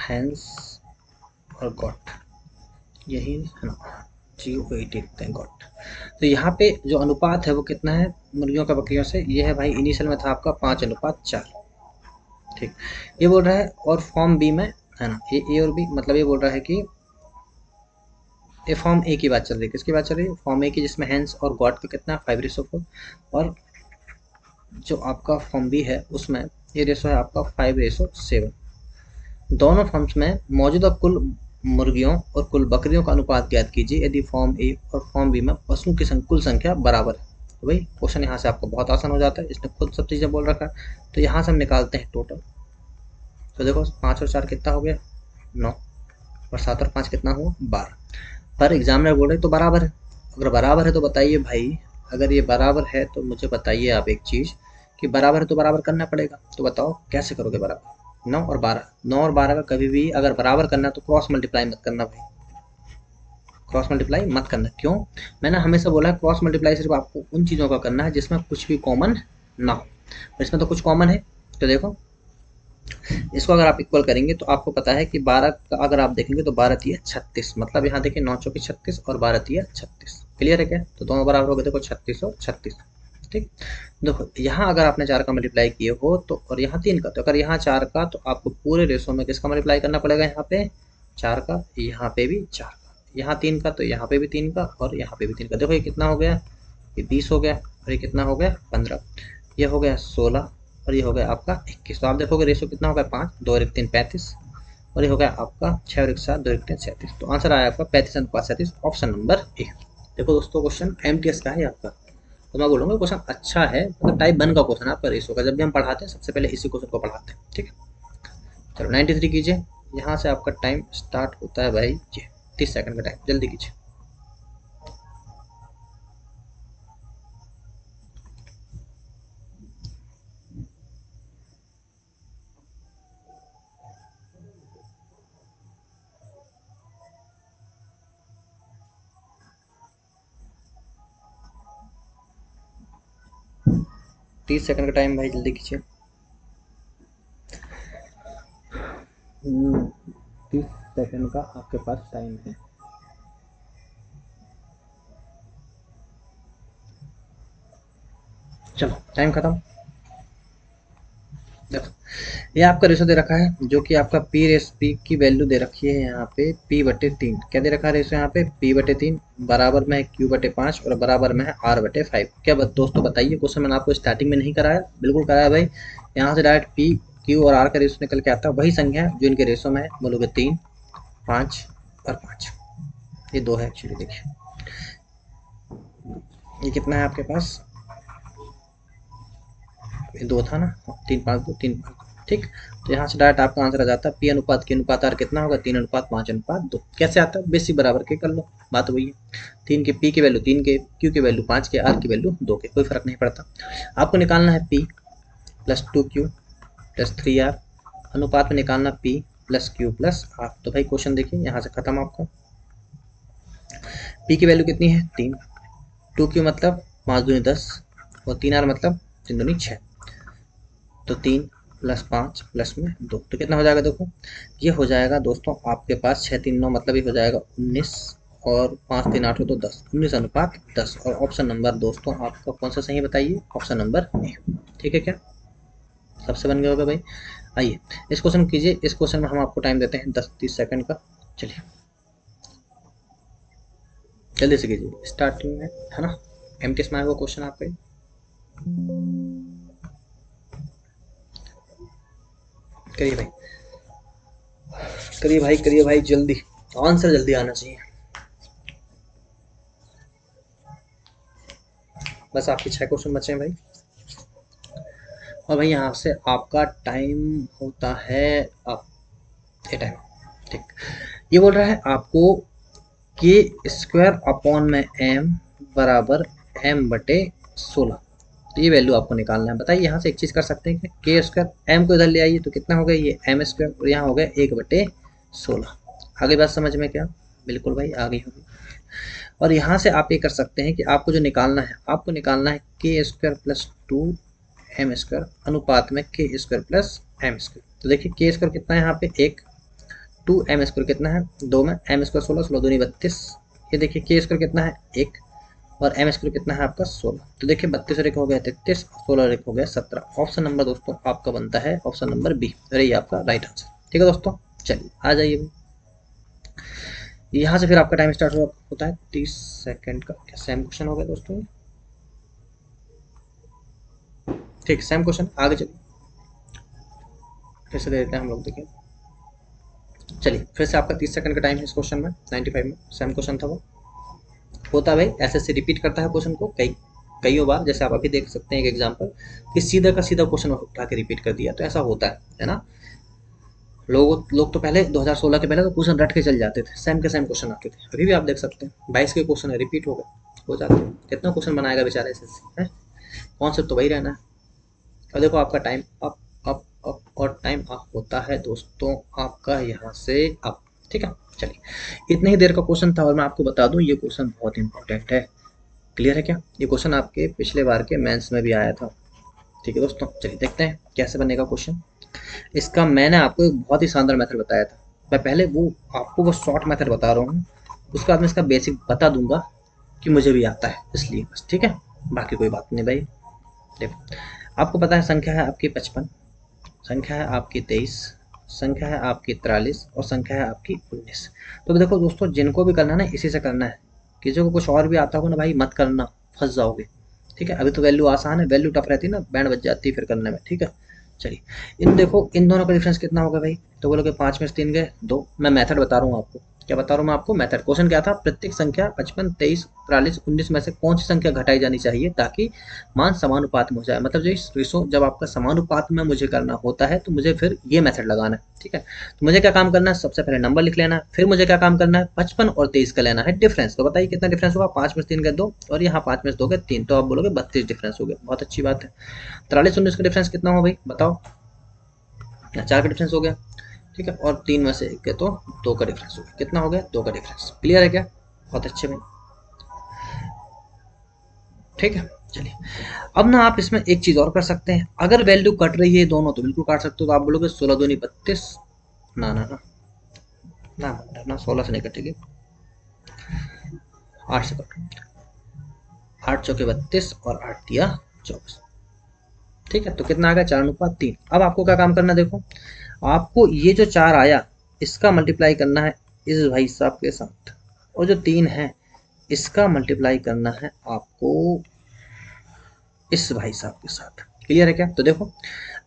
हैंस और गॉट, यही है ना, GOAT लिखते हैं गॉट। तो यहाँ पे जो अनुपात है वो कितना है मुर्गियों का बकरियों से? ये है भाई, इनिशियल में था आपका 5:4। ठीक, ये बोल रहा है, और फॉर्म बी में है ना, ए और बी, मतलब ये बोल रहा है कि ये फॉर्म ए की बात चल रही है। किसकी बात चल रही है? फॉर्म ए की, जिसमें हैंस और गॉट का कितना है 5:4। और जो आपका फॉर्म बी है उसमें ये रेशो है आपका 5:7। दोनों फॉर्म्स में मौजूदा कुल मुर्गियों और कुल बकरियों का अनुपात ज्ञात कीजिए यदि फॉर्म ए और फॉर्म बी में पशुओं की कुल संख्या बराबर है। तो भाई क्वेश्चन यहाँ से आपको बहुत आसान हो जाता है, इसने खुद सब चीज़ें बोल रखा है। तो यहाँ से हम निकालते हैं टोटल। तो देखो 5 और 4 कितना हो गया? 9, और 7 और 5 कितना हुआ? 12। पर एग्जामिनर बोल रहे तो बराबर है। अगर बराबर है तो बताइए भाई, अगर ये बराबर है तो मुझे बताइए आप एक चीज़, कि बराबर है तो बराबर करना पड़ेगा। तो बताओ कैसे करोगे बराबर? 9 और 12 का कभी भी अगर बराबर करना है तो क्रॉस मल्टीप्लाई मत करना भाई, क्रॉस मल्टीप्लाई मत करना। क्यों? मैंने हमेशा बोला है क्रॉस मल्टीप्लाई सिर्फ आपको उन चीज़ों का करना है जिसमें कुछ भी कॉमन ना हो। इसमें तो कुछ कॉमन है। तो देखो इसको अगर आप इक्वल करेंगे तो आपको पता है कि 12 का अगर आप देखेंगे तो 12×3 = 36, मतलब यहाँ देखिए 9×4 = 36 और 12×3 = 36। क्लियर है क्या? तो दोनों बराबर हो गए, देखो 36 और 36। ठीक, देखो यहाँ अगर आपने 4 का मल्टीप्लाई किए हो तो, और यहाँ 3 का, तो अगर यहाँ 4 का तो आपको पूरे रेशो में किसका मल्टीप्लाई करना पड़ेगा? यहाँ पे 4 का, यहाँ पे भी 4 का, यहाँ 3 का तो यहाँ पे भी 3 का, और यहाँ पे भी 3 का। देखो ये कितना हो गया? ये 20 हो गया, और ये कितना हो गया? 15। ये हो गया 16, और ये हो गया आपका 21। तो आप देखोगे रेशो कितना हो गया? 5, 2 और 1 3 35, और ये हो गया आपका 6 और 1 7 2 1 3 37। तो आंसर आया आपका 35:37, ऑप्शन नंबर ए। देखो दोस्तों क्वेश्चन एमटीएस का है आपका, तो मैं बोलूँगा क्वेश्चन अच्छा है, मतलब टाइप 1 का क्वेश्चन आपका रेशो का। जब भी हम पढ़ाते हैं सबसे पहले इसी क्वेश्चन को पढ़ाते हैं, ठीक है। चलो 93 कीजिए, यहाँ से आपका टाइम स्टार्ट होता है भाई ये 30 सेकंड का टाइम, जल्दी कीजिए। तीस सेकंड का टाइम भाई, जल्दी कीजिए। 30 सेकंड का आपके पास टाइम है। चलो टाइम खत्म। देखो ये आपका रेशो दे रखा है, जो कि आपका पी रेस पी की वैल्यू दे रखी है यहाँ पे p/3। क्या दे रखा है रेशो यहाँ पे? p/3 बराबर में है q/5 और बराबर में है r/5। क्या दोस्तों बताइए, क्वेश्चन मैंने आपको स्टार्टिंग में नहीं कराया? बिल्कुल कराया भाई। यहाँ से डायरेक्ट p q और r का रेशो निकल के आता है, वही संख्या है जो इनके रेशो में है। बोलोगे 3 5 और 5, ये 2 है एक्चुअली। देखिए ये कितना है आपके पास, ये 2 था ना, 3 5 2 3 5, ठीक। तो यहाँ से डायरेक्ट आपका आंसर आ जाता है p अनुपात q अनुपात r कितना होगा, 3:5:2। कैसे आता है? बेसिक बराबर के कर लो, बात वही है। 3 के p की वैल्यू 3 के, q की वैल्यू 5 के, r की वैल्यू 2 के, कोई फर्क नहीं पड़ता। आपको निकालना है p + 2q + 3r अनुपात में निकालना p + q + r। तो भाई क्वेश्चन देखिए यहाँ से खत्म आपका। p की वैल्यू कितनी है 3, 2q मतलब 5 दूनी 10 और 3r मतलब 3 दूनी 6। तो 3 + 5 + में 2, तो कितना हो जाएगा? देखो ये हो जाएगा दोस्तों आपके पास 6 3 9, मतलब ये हो जाएगा 19 और 5 3 8 हो तो 10, 19:10। और ऑप्शन नंबर दोस्तों आपका कौन सा सही बताइए? Option number A. ठीक है क्या, सबसे बन गया होगा भाई। आइए इस क्वेश्चन कीजिए। इस क्वेश्चन में हम आपको टाइम देते हैं 10-30 सेकंड का। चलिए जल्दी से कीजिए, स्टार्टिंग में है ना एमटीएस में आया हुआ क्वेश्चन आपका। करिए भाई, करिए भाई, करिए भाई, जल्दी आंसर जल्दी आना चाहिए। बस आपके 6 क्वेश्चन बचे हैं भाई। और भाई यहाँ से आपका टाइम होता है आप ये टाइम, ठीक। ये बोल रहा है आपको k² m बराबर m/16। तो ये वैल्यू आपको निकालना है। बताइए यहाँ से एक चीज़ कर सकते हैं कि k² m को इधर ले आइए तो कितना हो गया, ये m² और यहाँ हो गया 1/16। आगे बात समझ में क्या? बिल्कुल भाई आगे होगी। और यहाँ से आप ये कर सकते हैं कि आपको जो निकालना है, आपको निकालना है k² + 2m² अनुपात में k² + m²। तो देखिए k² कितना है यहाँ पे 1, 2m² कितना है 2 में, m² 16 16 दूनी 32। ये देखिए k² कितना है 1 और m² कितना है आपका 16। तो देखिए 32 और 1 हो गया 33, 16 और 1 हो गया 17। ऑप्शन नंबर दोस्तों आपका बनता है ऑप्शन नंबर बी, अरे ये आपका राइट आंसर। ठीक है दोस्तों, चलिए आ जाइए। यहाँ से फिर आपका टाइम स्टार्ट होता है 30 सेकंड का। क्या सेम क्वेश्चन हो गया दोस्तों? ठीक, सेम क्वेश्चन, आगे चलिए फिर से दे देते हैं हम लोग। देखिए चलिए फिर से आपका 30 सेकंड का टाइम है इस क्वेश्चन में। 95 में सेम क्वेश्चन था वो। होता है भाई ऐसे रिपीट करता है क्वेश्चन को कई बार। जैसे आप अभी देख सकते हैं एक एग्जांपल कि सीधा का सीधा क्वेश्चन उठा के रिपीट कर दिया, तो ऐसा होता है ना। लोग तो पहले 2016 के पहले तो क्वेश्चन रट के चल जाते थे, सेम के सेम क्वेश्चन आते थे। अभी भी आप देख सकते हैं 22 के क्वेश्चन है, रिपीट हो जाते हैं। कितना क्वेश्चन बनाएगा बेचारा एसएससी है, कॉन्सेप्ट तो वही रहना है। और देखो आपका टाइम अप अप अप और टाइम अप होता है दोस्तों आपका यहाँ से अप। ठीक है चलिए, इतनी ही देर का क्वेश्चन था और मैं आपको बता दूं ये क्वेश्चन बहुत इंपॉर्टेंट है। क्लियर है क्या? ये क्वेश्चन आपके पिछले बार के मेंस में भी आया था। ठीक है दोस्तों, चलिए देखते हैं कैसे बनेगा क्वेश्चन। इसका मैंने आपको एक बहुत ही शानदार मेथड बताया था। मैं पहले आपको वो शॉर्ट मेथड बता रहा हूँ, उसके बाद में इसका बेसिक बता दूंगा कि मुझे भी आता है इसलिए बस। ठीक है, बाकी कोई बात नहीं भाई। देखो आपको पता है संख्या है आपकी 55, संख्या है आपकी 23, संख्या है आपकी 43 और संख्या है आपकी 19। तो देखो दोस्तों जिनको भी करना है ना इसी से करना है। किसी को कुछ और भी आता हो ना भाई मत करना, फंस जाओगे। ठीक है, अभी तो वैल्यू आसान है, वैल्यू टफ रहती है ना, बैंड बज जाती है फिर करने में। ठीक है चलिए इन देखो इन दोनों का डिफरेंस कितना होगा भाई, तो बोलोगे 5 में से 3 गए 2। मैं मेथड बता रहा हूँ आपको, क्या बता रहा हूँ मैं आपको मेथड। क्वेश्चन क्या था, प्रत्येक संख्या 55, 23, 43, 19 में से कौन सी संख्या घटाई जानी चाहिए ताकि मान समानुपात में हो जाए। मतलब जो इस रेशो जब आपका समानुपात में मुझे करना होता है तो मुझे फिर ये मेथड लगाना है, ठीक है। तो मुझे क्या काम करना है, सबसे पहले नंबर लिख लेना है, फिर मुझे क्या काम करना है 55 और 23 का लेना है डिफरेंस। तो बताइए कितना डिफरेंस होगा, 5 में से 3 गए 2 और यहाँ 5 में से 2 गए 3, तो आप बोलोगे 32 डिफरेंस हो गया। बहुत अच्छी बात है। 43, 19 का डिफरेंस कितना हो भाई बताओ, 4 का डिफरेंस हो गया, ठीक है। और 3 में से 1 के तो 2 का डिफरेंस हो गया, कितना हो गया 2 का डिफरेंस। क्लियर है क्या, बहुत अच्छे भाई, ठीक है। चलिए अब ना आप इसमें एक चीज और कर सकते हैं, अगर वैल्यू कट रही है दोनों तो बिल्कुल काट सकते हो। तो आप बोलोगे 16 दूनी 32, ना ना ना ना ना 16 से नहीं कटेगी, 8 से कट, 8 चौके 32 और 8 दिया 24, ठीक है। तो कितना आ गया 4:3। अब आपको क्या काम करना है, देखो आपको ये जो 4 आया इसका मल्टीप्लाई करना है इस भाई साहब के साथ, और जो 3 है इसका मल्टीप्लाई करना है आपको इस भाई साहब के साथ। क्लियर है क्या, तो देखो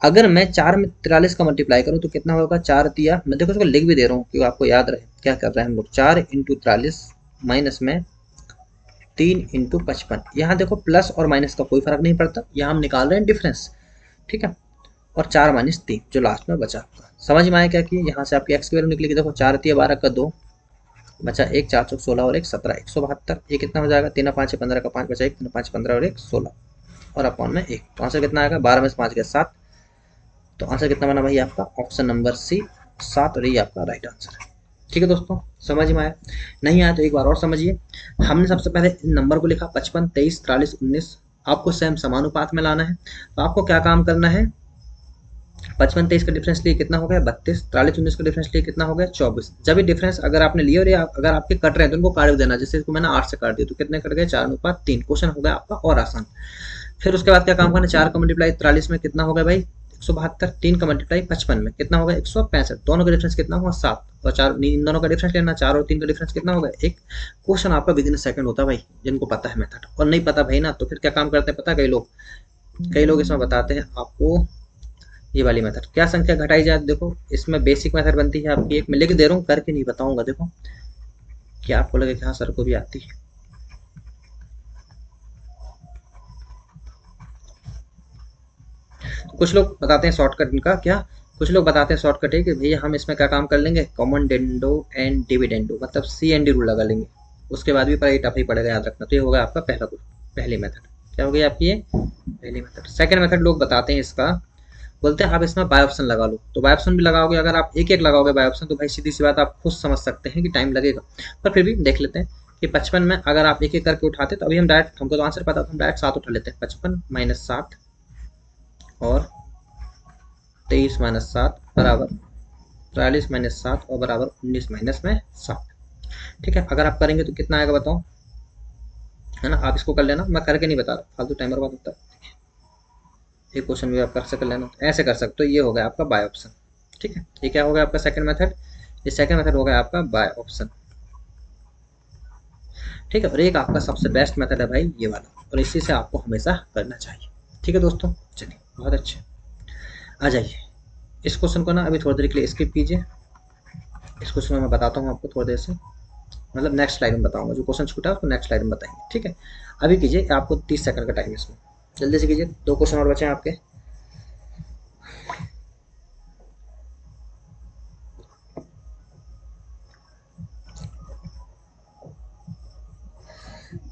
अगर मैं 4 में 43 का मल्टीप्लाई करूं तो कितना होगा, 4 तिया, मैं देखो इसको लिख भी दे रहा हूँ क्योंकि आपको याद रहे क्या कर रहे हैं हम लोग, 4 इंटू 43 माइनस में 3 इंटू 55। यहाँ देखो प्लस और माइनस का कोई फर्क नहीं पड़ता, यहाँ हम निकाल रहे हैं डिफरेंस, ठीक है। और 4 माइनस 3 जो लास्ट में बचा आपका, समझ में आया क्या कि यहाँ से आपकी एक्स की वैल्यू निकलेगी। देखो 4 तिया 12 का 2 बचा 1, 4 चौक 16 और 1 17, 172। ये कितना हो जाएगा, 3 5 15 का 5 बचा 1, 3 5 15 और 1 16 और अपॉन में 1। तो आंसर कितना आएगा, 12 में से 5 गया 7। तो आंसर कितना बना भाई आपका, ऑप्शन नंबर सी 7, और ये आपका राइट आंसर है। ठीक है दोस्तों, समझ में आया, नहीं आया तो एक बार और समझिए। हमने सबसे पहले नंबर को लिखा 55, 23, 43, 19, आपको सेम समानुपात में लाना है। तो आपको क्या काम करना है, 55, 23 का डिफरेंस लिए कितना हो गया 32, 43, 19 का डिफरेंस लिए कितना हो गया 24। जब ये डिफरेंस अगर आपने लिए और ये अगर आपके कट रहे हैं तो उनको काट देना, जैसे इसको मैंने 8 से काट दिया तो कितने कट गए 4:3। क्वेश्चन हो गया आपका और आसान। फिर उसके बाद क्या काम करना, 4 का मल्टीप्लाई 43 में कितना होगा भाई 172, 3 का मल्टीप्लाई 55 में कितना होगा 165, दोनों का डिफरेंस कितना हुआ 7, और 4 इन दोनों का डिफरेंस लेना, 4 और 3 का डिफरेंस कितना होगा 1। क्वेश्चन आपका विद इन सेकंड होता है भाई, जिनको पता है मेथड। और नहीं पता भाई ना तो फिर क्या काम करते हैं पता, कई लोग इसमें बताते हैं आपको ये वाली मेथड, क्या संख्या घटाई जाए। देखो इसमें बेसिक मेथड बनती है आपकी, एक मैं लिख दे रहा हूँ करके नहीं बताऊंगा, देखो क्या आपको लगे कि हाँ सर को भी आती है। कुछ लोग बताते हैं शॉर्टकट इनका क्या, कुछ लोग बताते हैं शॉर्टकट है कि भैया हम इसमें क्या काम कर लेंगे, कॉमन डेंडो एंड डिविडेंडो, मतलब सी एंड डी रूल लगा लेंगे, उसके बाद भी पढ़ाई टफ ही पड़ेगा, याद रखना। तो ये होगा आपका पहली मेथड। क्या हो गई आपकी ये पहली मेथड। सेकंड मेथड लोग बताते हैं इसका, बोलते हैं आप इसमें बाय ऑप्शन लगा लो। तो बाय ऑप्शन भी लगाओगे, अगर आप एक एक लगाओगे बाय ऑप्शन तो भाई सीधी सी बात आप खुद समझ सकते हैं कि टाइम लगेगा, पर फिर भी देख लेते हैं कि 55 में अगर आप एक एक करके उठाते तो अभी हम डायरेक्ट, हमको तो आंसर पता था, हम डायरेक्ट 7 उठा लेते हैं। 55 माइनस 7 और 23 माइनस 7 बराबर 43 माइनस 7 और बराबर 19 माइनस में 7। ठीक है, अगर आप करेंगे तो कितना आएगा बताओ, है ना। आप इसको कर लेना, मैं करके नहीं बता रहा, फालतू टाइमर बात होता है। ये क्वेश्चन भी आप कर सकते लेना, ऐसे कर सकते हो। ये हो गया आपका बाय ऑप्शन, ठीक है। ये क्या हो गया आपका सेकंड मेथड, ये सेकंड मेथड हो गया आपका बाय ऑप्शन, ठीक है। और एक आपका सबसे बेस्ट मेथड है भाई ये वाला, और इसी से आपको हमेशा करना चाहिए। ठीक है दोस्तों, चलिए बहुत अच्छे, आ जाइए इस क्वेश्चन को ना अभी थोड़ी देर के लिए स्किप कीजिए। इस क्वेश्चन में मैं बताता हूँ आपको थोड़ी देर से, मतलब नेक्स्ट स्लाइड में बताऊंगा, जो क्वेश्चन छूटा है उसको नेक्स्ट स्लाइड में बताएंगे, ठीक है। अभी कीजिए, आपको 30 सेकंड का टाइम है इसमें, जल्दी से कीजिए, 2 क्वेश्चन और बचे हैं आपके।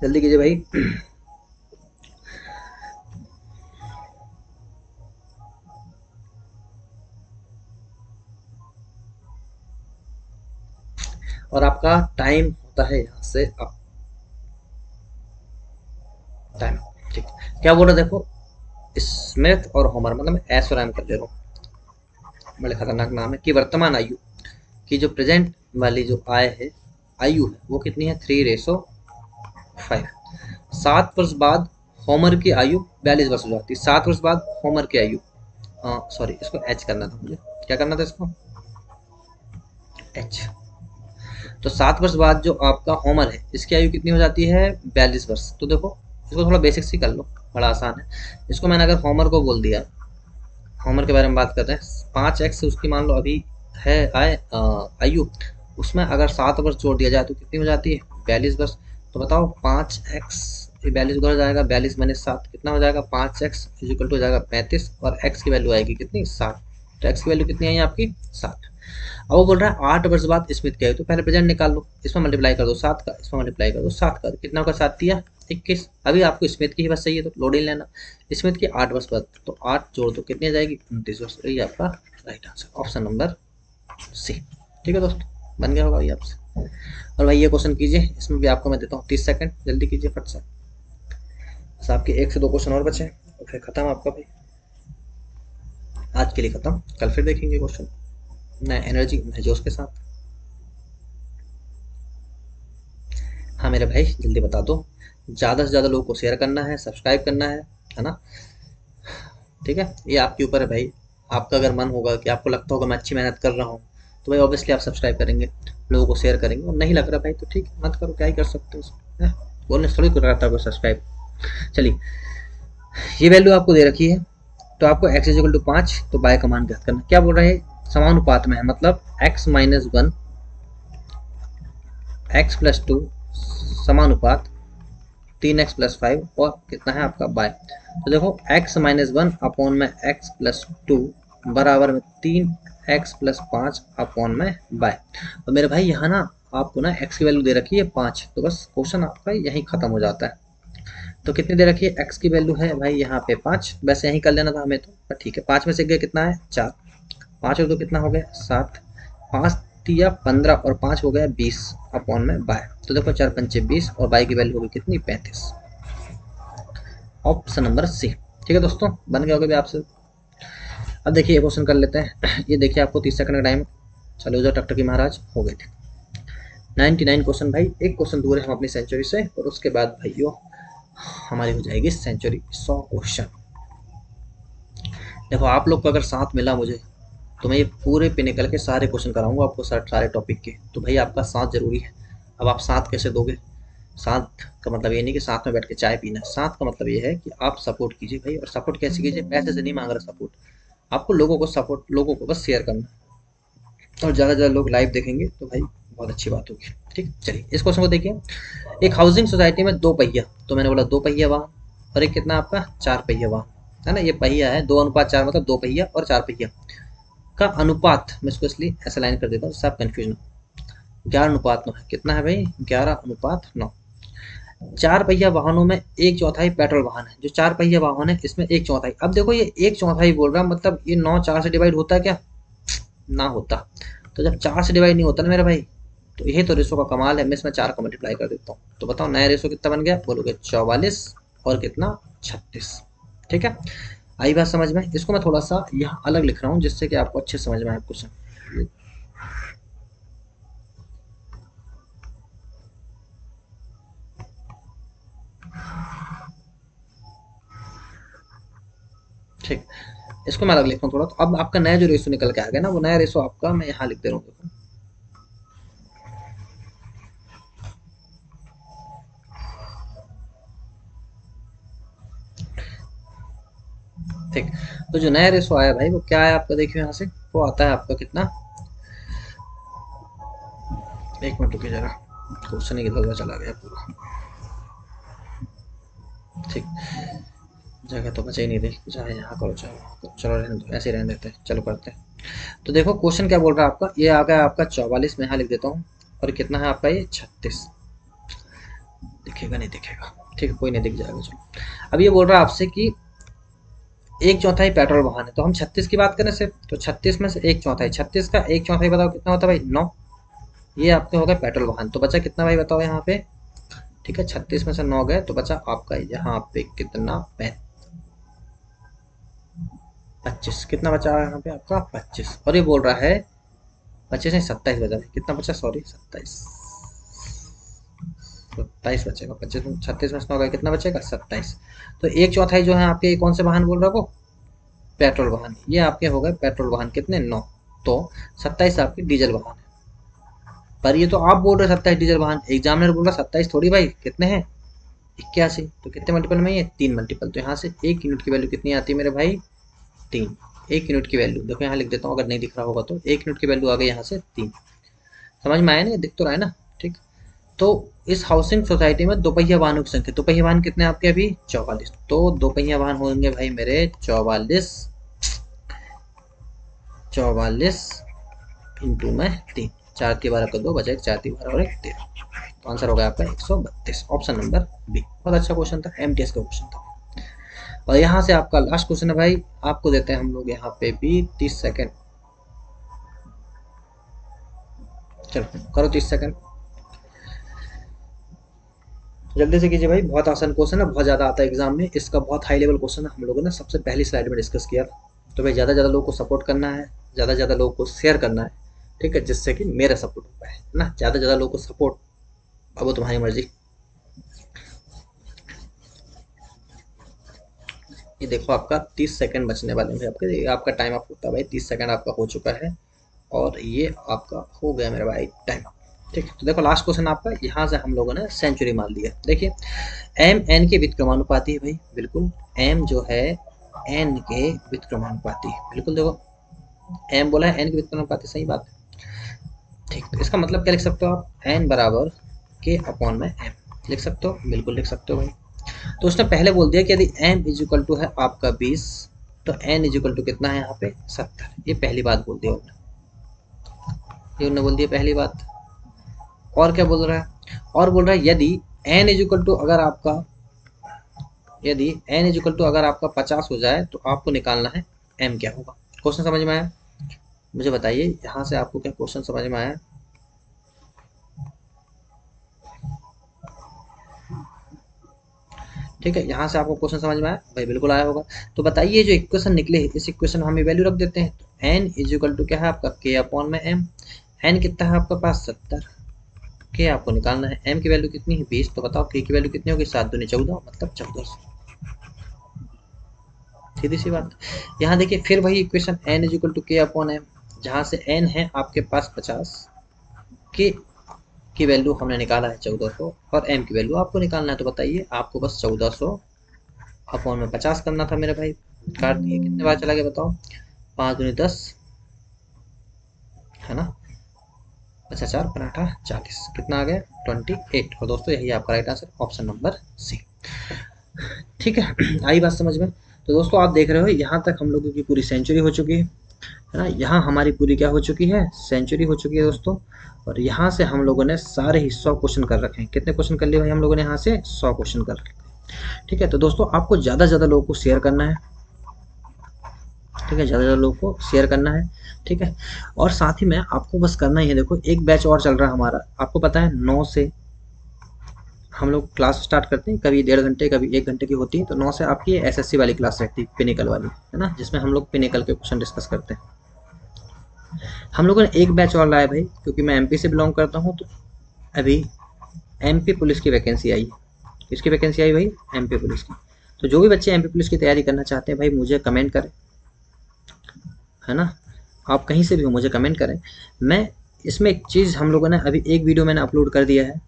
जल्दी कीजिए भाई। और आपका टाइम होता है यहाँ से अप टाइम, ठीक। क्या बोल रहा देखो, स्मिथ और होमर, मतलब मैं एस और एम कर ले रहा हूँ, बड़े खतरनाक नाम है, कि वर्तमान आयु की जो प्रेजेंट वाली जो आयु है वो कितनी है 3:5। 7 वर्ष बाद होमर की आयु 42 वर्ष हो जाती है। 7 वर्ष बाद होमर की आयु, सॉरी इसको एच करना था मुझे, क्या करना था इसको एच। तो 7 वर्ष बाद जो आपका होमर है इसकी आयु कितनी हो जाती है 42 वर्ष। तो देखो इसको थोड़ा बेसिक्स ही कर लो, बड़ा आसान है। इसको मैंने अगर होमर को बोल दिया, उम्र के बारे में बात कर रहे हैं। 5x उसकी मान लो अभी है आयु, उसमें अगर 7 वर्ष जोड़ दिया जाए तो कितनी हो जाती है? 42 वर्ष। तो बताओ 5x 42 उधर जाएगा, 42 माइनस 7 कितना हो जाएगा? 5x इक्वल टू हो जाएगा 35 और x की वैल्यू आएगी कितनी? 7। तो x की वैल्यू कितनी आई आपकी? 7। अब वो बोल रहा है 8 वर्ष बाद स्मिथ क्या है, तो पहले प्रेजेंट निकाल लो, इसमें मल्टीप्लाई कर दो 7 का, इसमें मल्टीप्लाई कर दो 7 का, कितना होगा? 7 दिया 21। अभी आपको स्मिथ की ही बस चाहिए तो लोडिंग लेना। स्मिथ की 8 वर्ष बाद, तो 8 जोड़ दो कितनी आ जाएगी? 29 वर्ष। यही आपका right answer, option number C. ठीक है दोस्तों, बन गया होगा ये आपसे। और भाई ये क्वेश्चन कीजिए, इसमें भी आपको मैं देता हूँ 30 सेकंड, जल्दी कीजिए फट से। बस आपके 1 से 2 क्वेश्चन और बचे और फिर खत्म आपका भाई, आज के लिए खत्म। कल फिर देखेंगे क्वेश्चन नए एनर्जी नए जोश के साथ। हाँ मेरे भाई जल्दी बता दो, ज़्यादा से ज़्यादा लोगों को शेयर करना है, सब्सक्राइब करना है ना? ठीक है, ये आपके ऊपर है भाई। आपका अगर मन होगा कि आपको लगता होगा मैं अच्छी मेहनत कर रहा हूँ, तो भाई ऑब्वियसली आप सब्सक्राइब करेंगे, लोगों को शेयर करेंगे। और नहीं लग रहा भाई तो ठीक है, मत करो, क्या ही कर सकते हो, बोलने से थोड़ी कुछ रहता है सब्सक्राइब। चलिए, ये वैल्यू आपको दे रखी है, तो आपको x इक्वल टू 5, तो बाय का मान ज्ञात करना। क्या बोल रहे हैं? समानुपात में है, मतलब x minus 1 x plus 2 समानुपात 3x plus 5 और कितना है आपका बाय। तो देखो x माइनस 1 अपॉन में x प्लस 2 बराबर में 3x प्लस 5 अपॉन में बाय। और मेरे भाई यहाँ ना आपको ना x की वैल्यू दे रखी है 5, तो बस क्वेश्चन आपका यहीं खत्म हो जाता है। तो कितनी दे रखी है? x की वैल्यू है भाई यहाँ पे 5, वैसे यहीं कर लेना था हमें तो, पर ठीक है। 5 में से गया कितना है? 4, 5 और 2 कितना हो गया? 7, 5 दिया 15 और 5 हो गया 20 अपॉन में बाय। तो देखो 4 पंचे 20 और बाय की वैल्यू होगी कितनी? 35। Option number C. ठीक है दोस्तों, बन गया होगा भी आपसे। अब देखिए ये क्वेश्चन कर लेते हैं। ये देखिए आपको 30 सेकंड का टाइम, चलो जो टकटकी महाराज हो गए थे। 99 क्वेश्चन भाई, एक क्वेश्चन दूर है हम अपनी सेंचुरी से, और उसके बाद भाइयों हमारी हो जाएगी सेंचुरी 100 क्वेश्चन। देखो आप लोग को अगर साथ मिला मुझे, तो मैं ये पूरे पे निकल के सारे क्वेश्चन कराऊंगा आपको, सारे टॉपिक के। तो भाई आपका साथ जरूरी है। अब आप साथ कैसे दोगे? साथ का मतलब ये नहीं कि साथ में बैठ के चाय पीना, साथ का मतलब ये है कि आप सपोर्ट कीजिए भाई। और सपोर्ट कैसे कीजिए? पैसे से नहीं मांग रहा सपोर्ट, आपको लोगों को सपोर्ट, लोगों को बस शेयर करना, और ज़्यादा से ज़्यादा लोग लाइव देखेंगे तो भाई बहुत अच्छी बात होगी। ठीक, चलिए इस क्वेश्चन को देखिए। एक हाउसिंग सोसाइटी में 2 पहिया, तो मैंने बोला 2 पहिया वाहन, और एक कितना आपका 4 पहिया वाहन, है ना? ये पहिया है 2:4, मतलब 2 पहिया और 4 पहिया का अनुपात, मैं इसको इसलिए ऐसा लाइन कर देता हूँ सब कंफ्यूजन। 11:9 है, कितना है भाई? 11:9। 4 पहिया वाहनों में 1/4 पेट्रोल वाहन है। जो 4 पहिया वाहन है इसमें 1/4। अब देखो ये 1/4 बोल रहा, मतलब ये 9 4 से डिवाइड होता है क्या? ना होता। तो जब 4 से डिवाइड नहीं होता ना मेरा भाई, तो यही तो रेशो का कमाल है। मैं इसमें 4 का मल्टीप्लाई कर देता हूँ, तो बताओ नया रेशो कितना बन गया? बोलोगे 44 और कितना? 36। ठीक है, आई बात समझ में? इसको मैं थोड़ा सा यहाँ अलग लिख रहा हूँ जिससे कि आपको अच्छे समझ में आए क्वेश्चन। ठीक, इसको मैं अलग लिख रहा हूँ थोड़ा। तो अब आपका नया जो रेशो निकल के आ गया ना, वो नया रेशो आपका मैं यहाँ लिख दे रहा हूँ, देखो। ठीक, तो जो नया रेशो आया भाई वो क्या है आपका? देखियो यहाँ से, वो आता है आपका कितना? 1 मिनट रुकिए जरा, क्वेश्चन इधर चला गया पूरा। ठीक, जगह तो बचा ही नहीं, देख चाहे यहाँ करो चाहे वहाँ करो, चलो रहने दो, ऐसे रहने देते हैं, चलो करते हैं। तो देखो क्वेश्चन क्या बोल रहा है आपका, ये आ गया आपका 44, मैं यहाँ लिख देता हूँ, और कितना है आपका ये 36। दिखेगा नहीं दिखेगा, ठीक है कोई नहीं, दिख जाएगा चलो। अब ये बोल रहा है आपसे कि 1/4 पेट्रोल वाहन है, तो हम 36 की बात करें सिर्फ, तो 36 में से 1/4, 36 का 1/4 बताओ कितना होता है भाई? 9। ये आपके हो गए पेट्रोल वाहन, तो बचा कितना भाई बताओ यहाँ पे? ठीक है, 36 में से 9 गए तो बचा आपका यहाँ पे कितना? 25। कितना बचा यहाँ पे आपका? 25। और ये बोल रहा है 25 नहीं 27 बचा, कितना बचा? सॉरी 27 बचेगा। 25 में 36 में 9 गए, कितना बचेगा? 27। तो 1/4 जो है आपके कौन से वाहन बोल रहा है? वो पेट्रोल वाहन। ये आपके हो गए पेट्रोल वाहन कितने? 9। तो 27 आपके डीजल वाहन है। पर ये तो आप बोल रहे 27 डीजल वाहन, एग्जामिनर बोल रहा 27 थोड़ी भाई, कितने हैं? 81। तो कितने मल्टीपल में? ये 3 मल्टीपल। तो यहाँ से 1 यूनिट की वैल्यू कितनी आती है मेरे भाई? 3। 1 यूनिट की वैल्यू देखो यहाँ लिख देता हूँ, अगर नहीं दिख रहा होगा तो 1 यूनिट की वैल्यू आ गई यहाँ से 3। समझ में आया ना, दिख तो रहा है ना, ठीक। तो इस हाउसिंग सोसाइटी में दोपहिया वाहनों की संख्या, दोपहिया वाहन कितने आपके अभी 44, तो दोपहिया वाहन होंगे भाई मेरे 44 इंटू में 3, 4 की 12 का 2 बचा 1, 4 की 12 और 1 13, तो आंसर हो गया आपका 132, ऑप्शन नंबर बी। बहुत अच्छा क्वेश्चन था, एमटीएस का क्वेश्चन था। और यहाँ से आपका लास्ट क्वेश्चन है भाई, आपको देते हैं हम लोग यहाँ पे भी 30 सेकेंड, चलो करो 30 सेकेंड, जल्दी से कीजिए भाई। बहुत आसान क्वेश्चन है, बहुत ज़्यादा आता है एग्जाम में, इसका बहुत हाई लेवल क्वेश्चन है, हम लोगों ने सबसे पहली स्लाइड में डिस्कस किया। तो भाई ज़्यादा ज़्यादा लोगों को सपोर्ट करना है, ज़्यादा ज़्यादा लोगों को शेयर करना है, ठीक है, जिससे कि मेरा सपोर्ट हो पाए, है ना। ज़्यादा ज़्यादा लोगों को सपोर्ट, अब वो तुम्हारी मर्जी। ये देखो आपका 30 सेकंड बचने वाले हैं आपके, ये आपका टाइम अप होता है भाई, 30 सेकंड आपका हो चुका है और ये आपका हो गया मेरा भाई टाइम अप, ठीक है। तो देखो लास्ट क्वेश्चन आपका, यहाँ से हम लोगों ने सेंचुरी मान लिया। देखिए एम एन के व्युत्क्रमानुपाती है भाई, बिल्कुल एम जो है एन के व्युत्क्रमानुपाती, बिल्कुल देखो एम बोला है एन के व्युत्क्रमानुपाती, सही बात है, ठीक। तो इसका मतलब क्या लिख सकते हो आप, एन बराबर के अपॉन में एम लिख सकते हो, बिल्कुल लिख सकते हो भाई। तो उसने पहले बोल दिया कि यदि m इज इक्वल टू है आपका 20 तो n इज इक्वल टू कितना है यहाँ पे 70, ये पहली बात बोल दिया उन्होंने, ये उन्होंने बोल दिया पहली बात। और क्या बोल रहा है, और बोल रहा है यदि n इज इक्वल टू अगर आपका, यदि n इज इक्वल टू अगर आपका 50 हो जाए तो आपको निकालना है m क्या होगा। क्वेश्चन समझ में आया, मुझे बताइए यहाँ से आपको क्या क्वेश्चन समझ में आया। ठीक है, यहाँ से आपको क्वेश्चन समझ में आया भाई, बिल्कुल आया होगा। तो बताइए जो इक्वेशन निकले इस इक्वेशन में हम वैल्यू रख देते हैं, तो n इज इक्वल टू क्या है आपका k अपॉन में m, n कितना है आपका पास 70, k आपको निकालना है, m की वैल्यू कितनी है 20, तो बताओ k की वैल्यू कितनी होगी 7 दूनी 14, मतलब 1400, सीधी सी बात। यहाँ देखिए फिर वही equation n is equal to k upon m, जहाँ से n है आपके पास 50, k की वैल्यू हमने निकाला है 1400 और m की वैल्यू आपको निकालना है। तो बताइए आपको बस 1400 अपॉन में 50 करना था मेरे भाई, काट दिए, कितने बार चला गया बताओ, 5 दूनी 10 है ना, अच्छा 4 पराठा 40, कितना आ गया 28। और दोस्तों यही आपका right answer, option number C, ठीक है। आई बात समझ में। तो दोस्तों आप देख रहे हो यहाँ तक हम लोगों की पूरी सेंचुरी हो चुकी है ना, यहाँ हमारी पूरी क्या हो चुकी है, सेंचुरी हो चुकी है दोस्तों। और यहाँ से हम लोगों ने सारे ही 100 क्वेश्चन कर रखे हैं, कितने क्वेश्चन कर लिए भाई हम लोगों ने यहाँ से 100 क्वेश्चन कर रखे हैं, ठीक है। तो दोस्तों आपको ज़्यादा से ज़्यादा लोगों को शेयर करना है, ठीक है, ज़्यादा से ज़्यादा लोगों को शेयर करना है, ठीक है। और साथ ही में आपको बस करना ही है, देखो एक बैच और चल रहा है हमारा, आपको पता है 9 से हम लोग क्लास स्टार्ट करते हैं, कभी 1.5 घंटे कभी 1 घंटे की होती है, तो 9 से आपकी एसएससी वाली क्लास रहती है, पिनिकल वाली, है ना, जिसमें हम लोग पिनिकल के क्वेश्चन डिस्कस करते हैं। हम लोगों ने एक बैच और लाया भाई, क्योंकि मैं एमपी से बिलोंग करता हूँ, तो अभी एमपी पुलिस की वैकेंसी आई है। किसकी वैकेंसी आई भाई, एमपी पुलिस की। तो जो भी बच्चे एमपी पुलिस की तैयारी करना चाहते हैं भाई मुझे कमेंट करें, है ना, आप कहीं से भी हो मुझे कमेंट करें। मैं इसमें एक चीज़ हम लोगों ने अभी एक वीडियो मैंने अपलोड कर दिया है,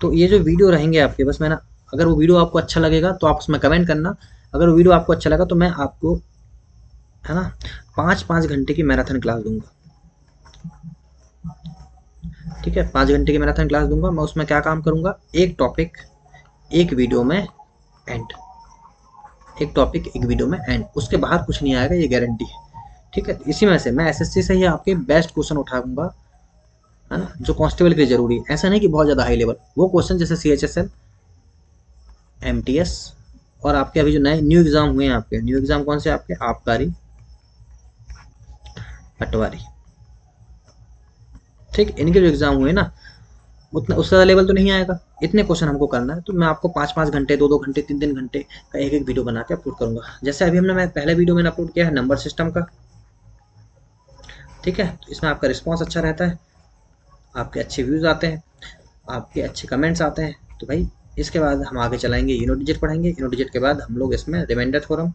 तो ये जो वीडियो रहेंगे आपके बस मैंने, अगर वो वीडियो आपको अच्छा लगेगा तो आप उसमें कमेंट करना, अगर वो वीडियो आपको अच्छा लगा तो मैं आपको, है ना, 5-5 घंटे की मैराथन क्लास दूंगा, ठीक है, 5 घंटे की मैराथन क्लास दूंगा मैं। उसमें क्या काम करूंगा, एक टॉपिक एक वीडियो में एंड, एक टॉपिक एक वीडियो में एंड, उसके बाहर कुछ नहीं आएगा, ये गारंटी है, ठीक है। इसी में से मैं एसएससी से ही आपके बेस्ट क्वेश्चन उठाऊंगा, है ना, जो कांस्टेबल के लिए जरूरी है, ऐसा नहीं कि बहुत ज़्यादा हाई लेवल, वो क्वेश्चन जैसे CHSL, MTS और आपके अभी जो नए न्यू एग्जाम हुए हैं, आपके न्यू एग्जाम कौन से आपके, आबकारी, पटवारी, ठीक, इनके जो एग्जाम हुए ना, उतना उससे ज़्यादा लेवल तो नहीं आएगा, इतने क्वेश्चन हमको करना है। तो मैं आपको 5-5 घंटे 2-2 घंटे 3-3 घंटे का एक वीडियो बना के अपलोड करूंगा। जैसे अभी मैं पहले वीडियो मैंने अपलोड किया है नंबर सिस्टम का, ठीक है, तो इसमें आपका रिस्पॉन्स अच्छा रहता है, आपके अच्छे व्यूज़ आते हैं, आपके अच्छे कमेंट्स आते हैं। तो भाई इसके बाद हम आगे चलाएंगे, यूनिट डिजिट पढ़ेंगे, यूनिट डिजिट के बाद हम लोग इसमें रिमाइंडर थ्योरम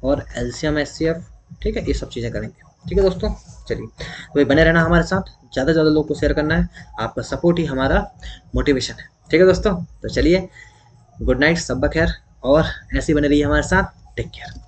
और LCM SCF, ठीक है, ये सब चीज़ें करेंगे, ठीक है दोस्तों। चलिए तो भाई बने रहना हमारे साथ, ज़्यादा से ज़्यादा लोग को शेयर करना है, आपका सपोर्ट ही हमारा मोटिवेशन है, ठीक है दोस्तों। तो चलिए गुड नाइट, सब खैर, और ऐसे ही बने रहिए हमारे साथ, टेक केयर।